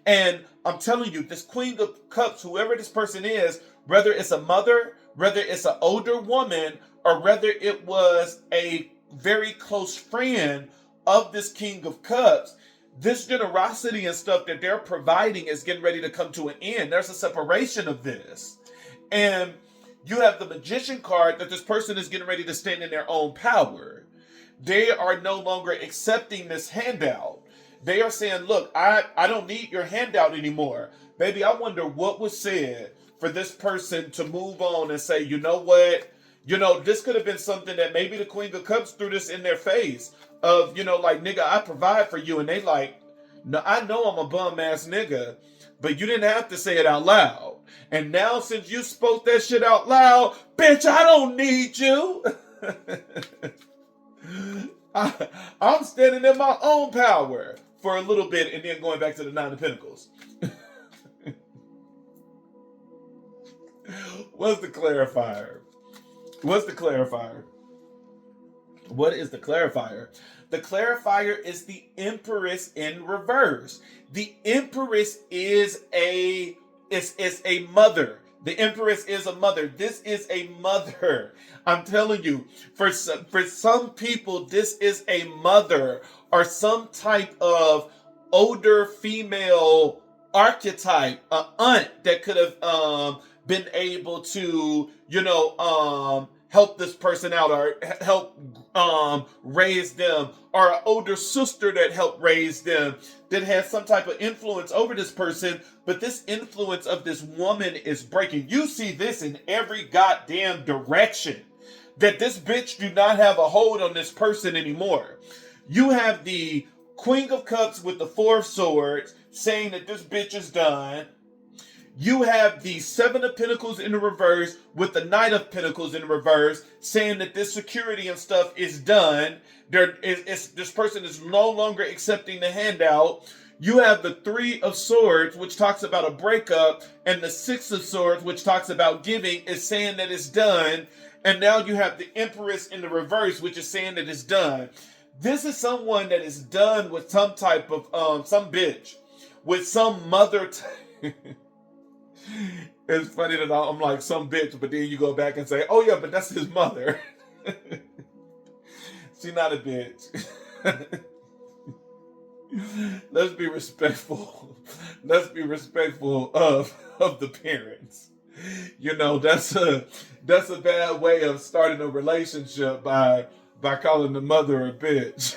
And I'm telling you, this Queen of Cups, whoever this person is, whether it's a mother, whether it's an older woman, or whether it was a very close friend of this King of Cups, this generosity and stuff that they're providing is getting ready to come to an end. There's a separation of this. And you have the Magician card, that this person is getting ready to stand in their own power. They are no longer accepting this handout. They are saying, look, I don't need your handout anymore. Baby, I wonder what was said for this person to move on and say, you know what? This could have been something that maybe the Queen of Cups threw this in their face of, like, nigga, I provide for you. And they like, no, I know I'm a bum ass nigga, but you didn't have to say it out loud. And now, since you spoke that shit out loud, bitch, I don't need you. I'm standing in my own power for a little bit and then going back to the Nine of Pentacles. What's the clarifier? What is the clarifier? The clarifier is the Empress in reverse. The Empress is a mother. The Empress is a mother. This is a mother. I'm telling you, for some people, this is a mother or some type of older female archetype, an aunt that could have been able to, help this person out or help raise them, or an older sister that helped raise them, that has some type of influence over this person. But this influence of this woman is breaking. You see this in every goddamn direction, that this bitch do not have a hold on this person anymore. You have the Queen of Cups with the Four of Swords saying that this bitch is done. You have the Seven of Pentacles in the reverse with the Nine of Pentacles in the reverse, saying that this security and stuff is done. This person is no longer accepting the handout. You have the Three of Swords, which talks about a breakup, and the Six of Swords, which talks about giving, is saying that it's done. And now you have the Empress in the reverse, which is saying that it's done. This is someone that is done with some type of, some bitch, with some mother. It's funny that I'm like some bitch, but then you go back and say, oh yeah, but that's his mother. She's not a bitch. Let's be respectful. Let's be respectful of the parents. You know, that's a bad way of starting a relationship by calling the mother a bitch.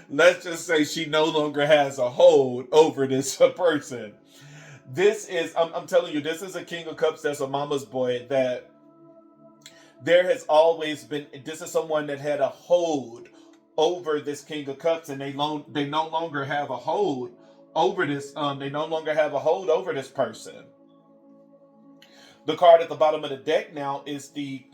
Let's just say she no longer has a hold over this person. This is, I'm telling you, this is a King of Cups that's a mama's boy, that there has always been, this is someone that had a hold over this King of Cups, and they no longer have a hold over this, they no longer have a hold over this person. The card at the bottom of the deck now is the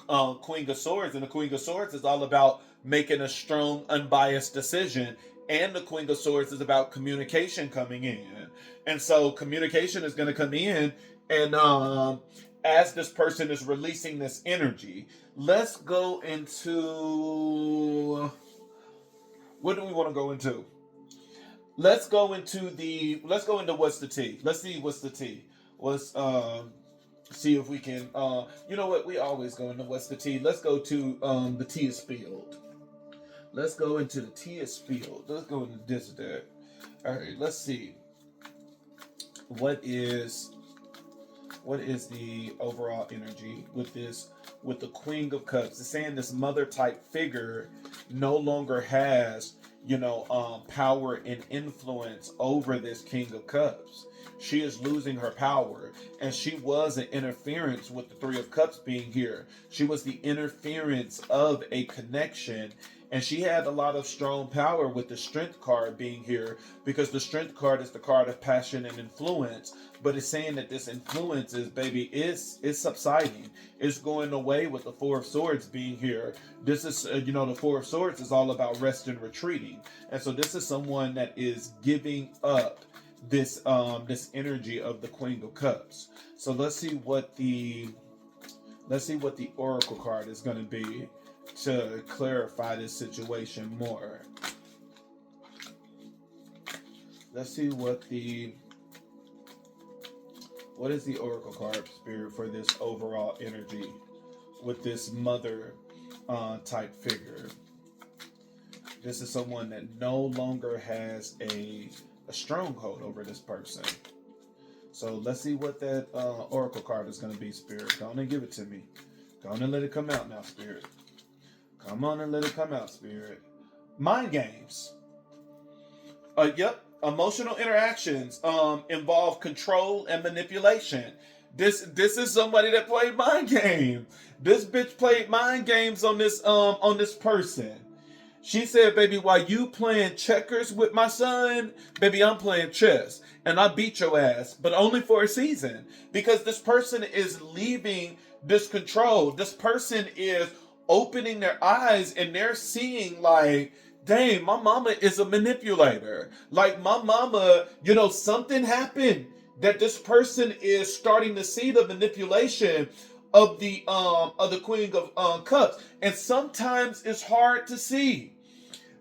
Queen of Swords, and the Queen of Swords is all about making a strong, unbiased decision, and the Queen of Swords is about communication coming in. And so communication is going to come in, and as this person is releasing this energy, let's go into, what do we want to go into? Let's go into what's the tea. Let's see what's the tea. Let's see if we can, you know what, we always go into what's the tea. Let's go to the tea is spilled. Let's go into the tea is spilled. Let's go into this there. All right, let's see. What is the overall energy with the Queen of Cups? It's saying this mother type figure no longer has, power and influence over this King of Cups. She is losing her power, and she was an interference with the Three of Cups being here. She was the interference of a connection, and she had a lot of strong power with the Strength card being here, because the Strength card is the card of passion and influence. But it's saying that this influence is subsiding. It's going away with the Four of Swords being here. This is, the Four of Swords is all about rest and retreating. And so this is someone that is giving up this energy of the Queen of Cups. So let's see what the Oracle card is going to be to clarify this situation more. Let's see what is the Oracle card, Spirit, for this overall energy with this mother type figure. This is someone that no longer has a stronghold over this person. So let's see what that Oracle card is going to be, Spirit. Go on and give it to me. Go on and let it come out now, Spirit. Come on and let it come out, Spirit. Mind games. Yep. Emotional interactions involve control and manipulation. This is somebody that played mind game. This bitch played mind games on this person. She said, baby, while you playing checkers with my son, baby, I'm playing chess. And I beat your ass, but only for a season. Because this person is leaving this control. This person is opening their eyes, and they're seeing like, dang, my mama is a manipulator. Like, my mama, something happened that this person is starting to see the manipulation of the Queen of Cups. And sometimes it's hard to see,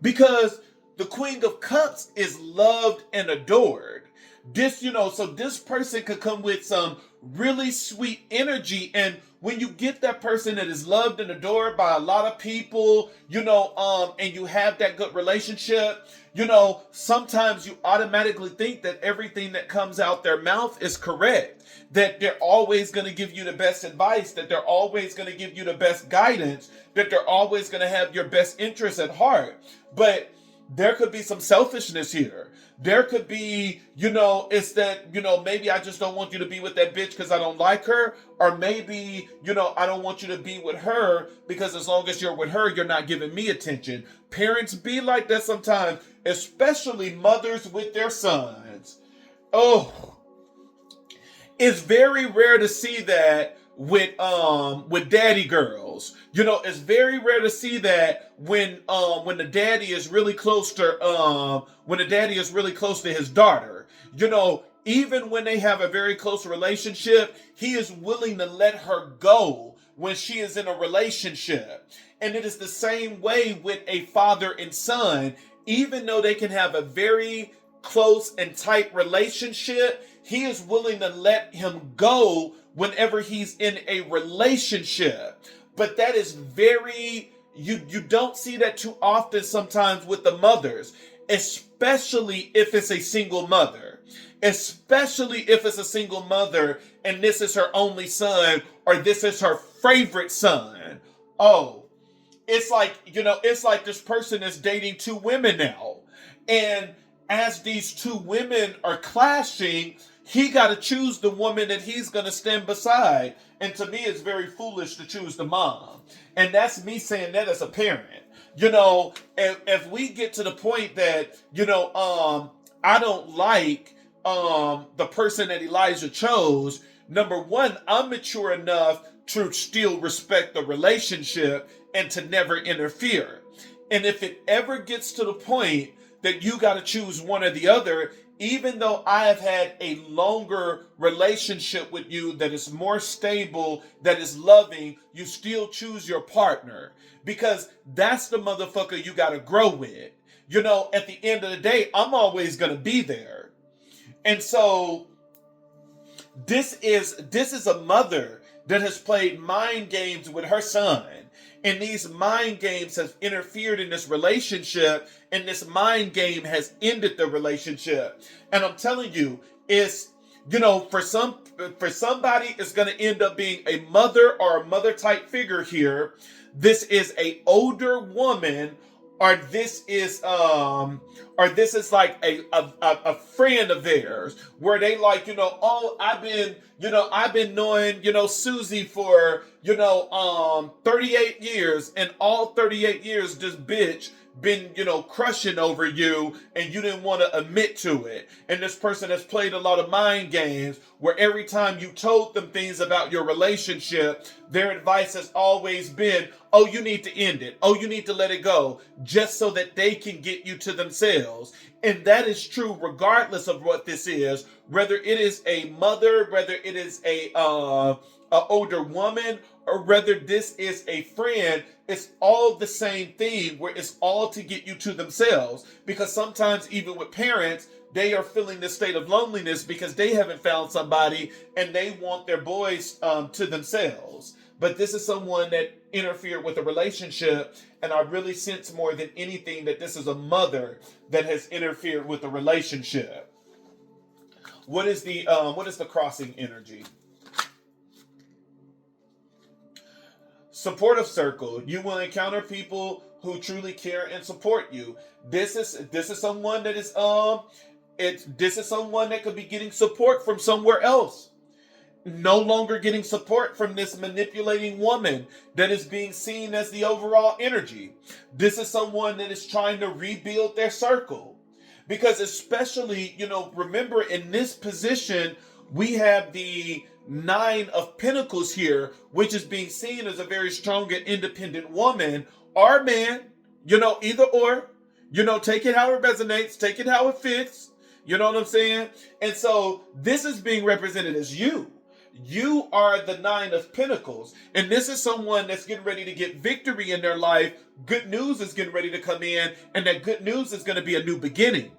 because the Queen of Cups is loved and adored. This, so this person could come with some really sweet energy, and when you get that person that is loved and adored by a lot of people, and you have that good relationship, sometimes you automatically think that everything that comes out their mouth is correct, that they're always going to give you the best advice, that they're always going to give you the best guidance, that they're always going to have your best interests at heart. But there could be some selfishness here. There could be, it's that, maybe I just don't want you to be with that bitch because I don't like her. Or maybe, I don't want you to be with her because as long as you're with her, you're not giving me attention. Parents be like that sometimes, especially mothers with their sons. Oh, It's very rare to see that with daddy girls. You know, it's very rare to see that when the daddy is really close to when the daddy is really close to his daughter. You know, even when they have a very close relationship, he is willing to let her go when she is in a relationship. And it is the same way with a father and son. Even though they can have a very close and tight relationship, he is willing to let him go whenever he's in a relationship. But that is very, you don't see that too often sometimes with the mothers, especially if it's a single mother. Especially if it's a single mother and this is her only son or this is her favorite son. Oh, it's like, you know, it's like this person is dating two women now. And as these two women are clashing, he got to choose the woman that he's going to stand beside. And to me, it's very foolish to choose the mom. And that's me saying that as a parent. You know, if we get to the point that, you know, I don't like the person that Elijah chose, number one, I'm mature enough to still respect the relationship and to never interfere. And if it ever gets to the point that you got to choose one or the other, even though I have had a longer relationship with you that is more stable, that is loving, you still choose your partner because that's the motherfucker you got to grow with. You know, at the end of the day, I'm always going to be there. And so this is a mother that has played mind games with her son. And these mind games have interfered in this relationship, and this mind game has ended the relationship. And I'm telling you, it's, you know, for somebody, it's going to end up being a mother or a mother type figure here. This is a older woman, or this is like a friend of theirs where they like, you know, oh, I've been knowing, you know, Susie for, you know, 38 years, and all 38 years this bitch been, you know, crushing over you and you didn't want to admit to it. And this person has played a lot of mind games where every time you told them things about your relationship, their advice has always been, oh, you need to end it. Oh, you need to let it go, just so that they can get you to themselves. And that is true regardless of what this is, whether it is a mother, whether it is a older woman, or whether this is a friend. It's all the same thing where it's all to get you to themselves. Because sometimes even with parents, they are feeling this state of loneliness because they haven't found somebody and they want their boys to themselves. But this is someone that interfered with a relationship, and I really sense more than anything that this is a mother that has interfered with a relationship. What is the crossing energy? Supportive circle. You will encounter people who truly care and support you. This is someone that is this is someone that could be getting support from somewhere else. No longer getting support from this manipulating woman that is being seen as the overall energy. This is someone that is trying to rebuild their circle. Because especially, you know, remember in this position, we have the Nine of Pentacles here, which is being seen as a very strong and independent woman or man, you know, either or, you know, take it how it resonates, take it how it fits, you know what I'm saying? And so this is being represented as you. You are the Nine of Pentacles, and this is someone that's getting ready to get victory in their life. Good news is getting ready to come in, and that good news is going to be a new beginning.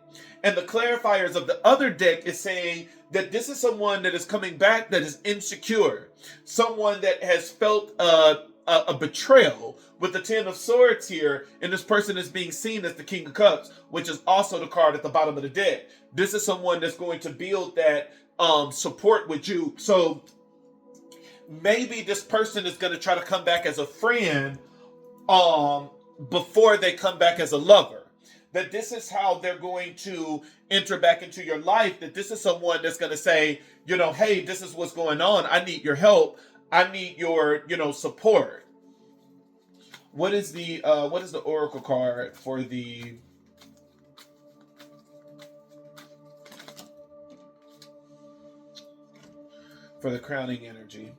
And the clarifiers of the other deck is saying that this is someone that is coming back that is insecure, someone that has felt a betrayal with the Ten of Swords here, and this person is being seen as the King of Cups, which is also the card at the bottom of the deck. This is someone that's going to build that support with you. So maybe this person is going to try to come back as a friend before they come back as a lover. That this is how they're going to enter back into your life. That this is someone that's going to say, you know, hey, this is what's going on. I need your help. I need your, you know, support. What is the oracle card for the for the crowning energy.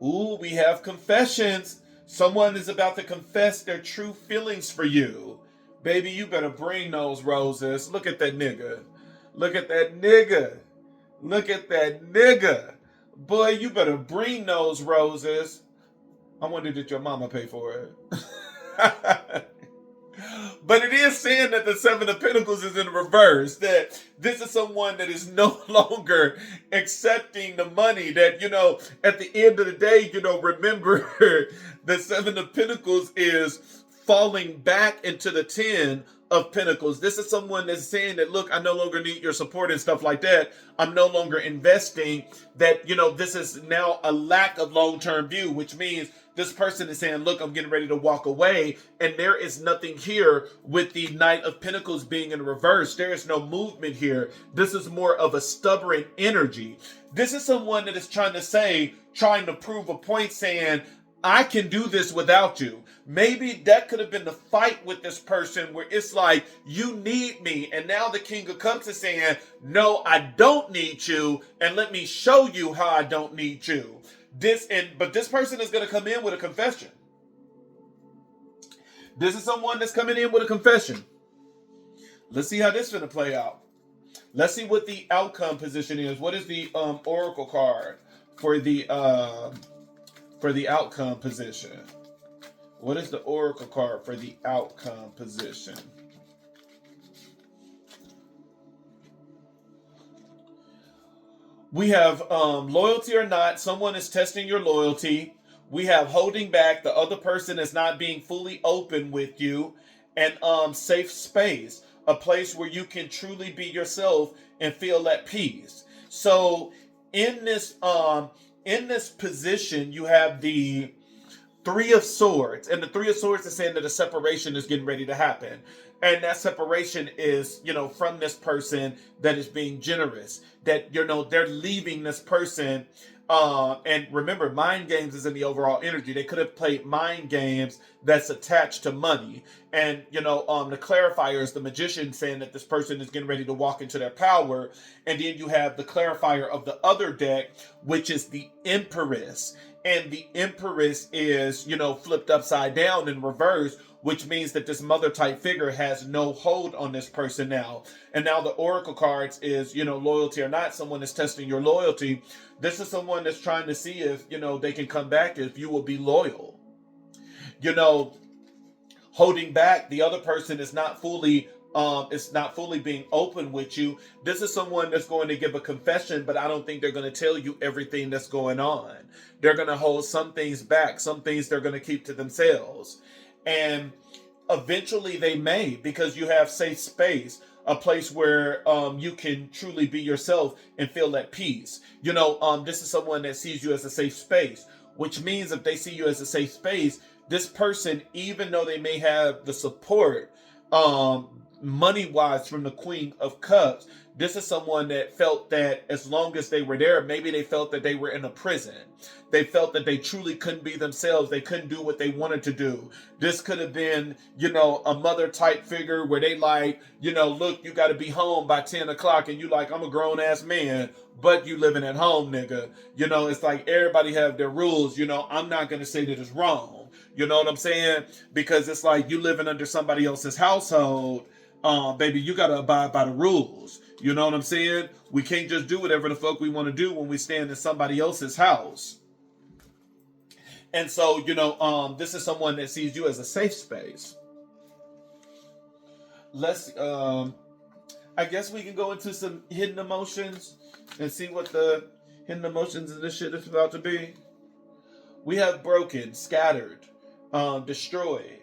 Ooh, we have confessions. Someone is about to confess their true feelings for you. Baby, you better bring those roses. Look at that nigga. Look at that nigga. Look at that nigga. Boy, you better bring those roses. I wonder did your mama pay for it? But it is saying that the Seven of Pentacles is in reverse, that this is someone that is no longer accepting the money, that, at the end of the day, remember the Seven of Pentacles is falling back into the Ten of Pentacles. This is someone that's saying that, look, I no longer need your support and stuff like that. I'm no longer investing, that, this is now a lack of long-term view, which means this person is saying, look, I'm getting ready to walk away. And there is nothing here with the Knight of Pentacles being in reverse. There is no movement here. This is more of a stubborn energy. This is someone that is trying to prove a point, saying, I can do this without you. Maybe that could have been the fight with this person, where it's like, you need me. And now the King of Cups is saying, no, I don't need you. And let me show you how I don't need you. But this person is going to come in with a confession. This is someone that's coming in with a confession. Let's see how this is going to play out. Let's see what the outcome position is. What is the oracle card for the outcome position? What is the oracle card for the outcome position? We have loyalty or not. Someone is testing your loyalty. We have holding back. The other person is not being fully open with you. And safe space. A place where you can truly be yourself and feel at peace. So in this position, you have the Three of Swords. And the Three of Swords is saying that a separation is getting ready to happen. And that separation is, from this person that is being generous. That, they're leaving this person. And remember, mind games is in the overall energy. They could have played mind games that's attached to money. And, the clarifier is the Magician, saying that this person is getting ready to walk into their power. And then you have the clarifier of the other deck, which is the Empress. And the Empress is, flipped upside down in reverse, which means that this mother type figure has no hold on this person now. And now the oracle cards is, loyalty or not. Someone is testing your loyalty. This is someone that's trying to see if, they can come back, if you will be loyal. Holding back, the other person is not fully being open with you. This is someone that's going to give a confession, but I don't think they're going to tell you everything that's going on. They're going to hold some things back. Some things they're going to keep to themselves. And eventually they may, because you have safe space, a place where you can truly be yourself and feel at peace. This is someone that sees you as a safe space, which means if they see you as a safe space, this person, even though they may have the support, money-wise from the Queen of Cups, this is someone that felt that as long as they were there, maybe they felt that they were in a prison. They felt that they truly couldn't be themselves. They couldn't do what they wanted to do. This could have been, a mother type figure where they like, look, you got to be home by 10 o'clock. And you like, I'm a grown ass man, but you living at home, nigga. It's like everybody have their rules. I'm not going to say that it's wrong. You know what I'm saying? Because it's like you living under somebody else's household. Baby, you got to abide by the rules. You know what I'm saying? We can't just do whatever the fuck we want to do when we stand in somebody else's house. And so, this is someone that sees you as a safe space. Let's, I guess we can go into some hidden emotions and see what the hidden emotions of this shit is about to be. We have broken, scattered, destroyed.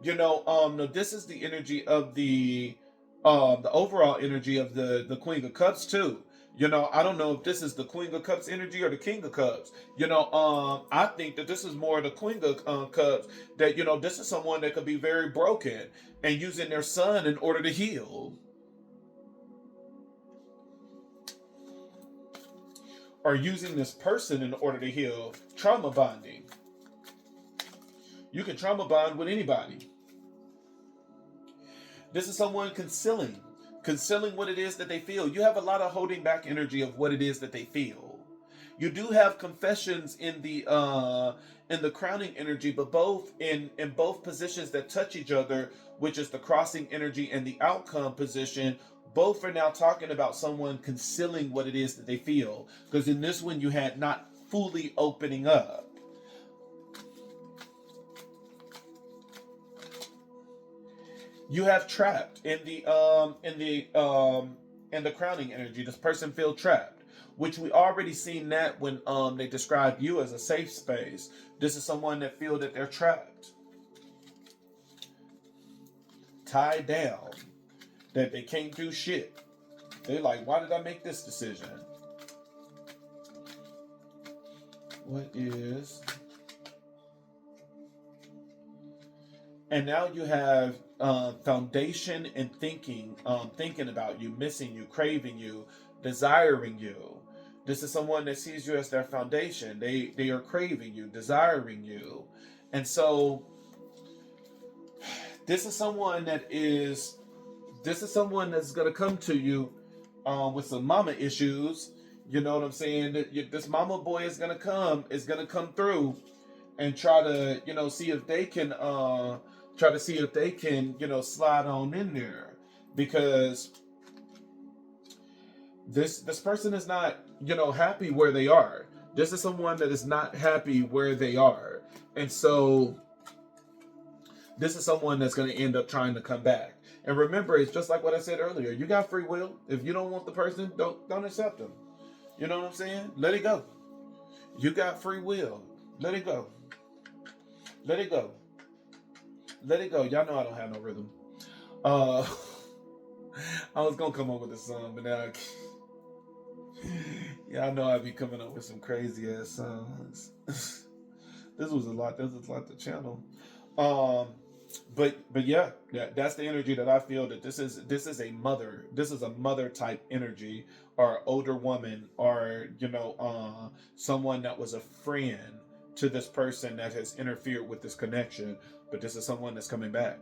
No, this is the energy of the overall energy of the Queen of Cups too. I don't know if this is the Queen of Cups energy or the King of Cups. I think that this is more the Queen of Cups. That, this is someone that could be very broken and using their sun in order to heal. Or using this person in order to heal. Trauma bonding. You can trauma bond with anybody. This is someone concealing what it is that they feel. You have a lot of holding back energy of what it is that they feel. You do have confessions in the crowning energy, but both in both positions that touch each other, which is the crossing energy and the outcome position. Both are now talking about someone concealing what it is that they feel. Because in this one, you had not fully opening up. You have trapped in the crowning energy. This person feel trapped, which we already seen that when they describe you as a safe space. This is someone that feel that they're trapped, tied down, that they can't do shit. They're like, why did I make this decision? What is... And now you have foundation and thinking about you, missing you, craving you, desiring you. This is someone that sees you as their foundation. They are craving you, desiring you. And so this is someone that's going to come to you with some mama issues. You know what I'm saying? This mama boy is going to come through and try to, see if they can slide on in there, because this person is not, happy where they are. This is someone that is not happy where they are. And so this is someone that's going to end up trying to come back. And remember, it's just like what I said earlier. You got free will. If you don't want the person, don't accept them. You know what I'm saying? Let it go. You got free will. Let it go. Let it go. Let it go. Y'all know I don't have no rhythm. I was gonna come up with a song, but now y'all know I be coming up with some crazy ass songs. This was a lot to channel. But yeah, that's the energy that I feel, that this is a mother type energy, or older woman, or someone that was a friend to this person that has interfered with this connection. But this is someone that's coming back.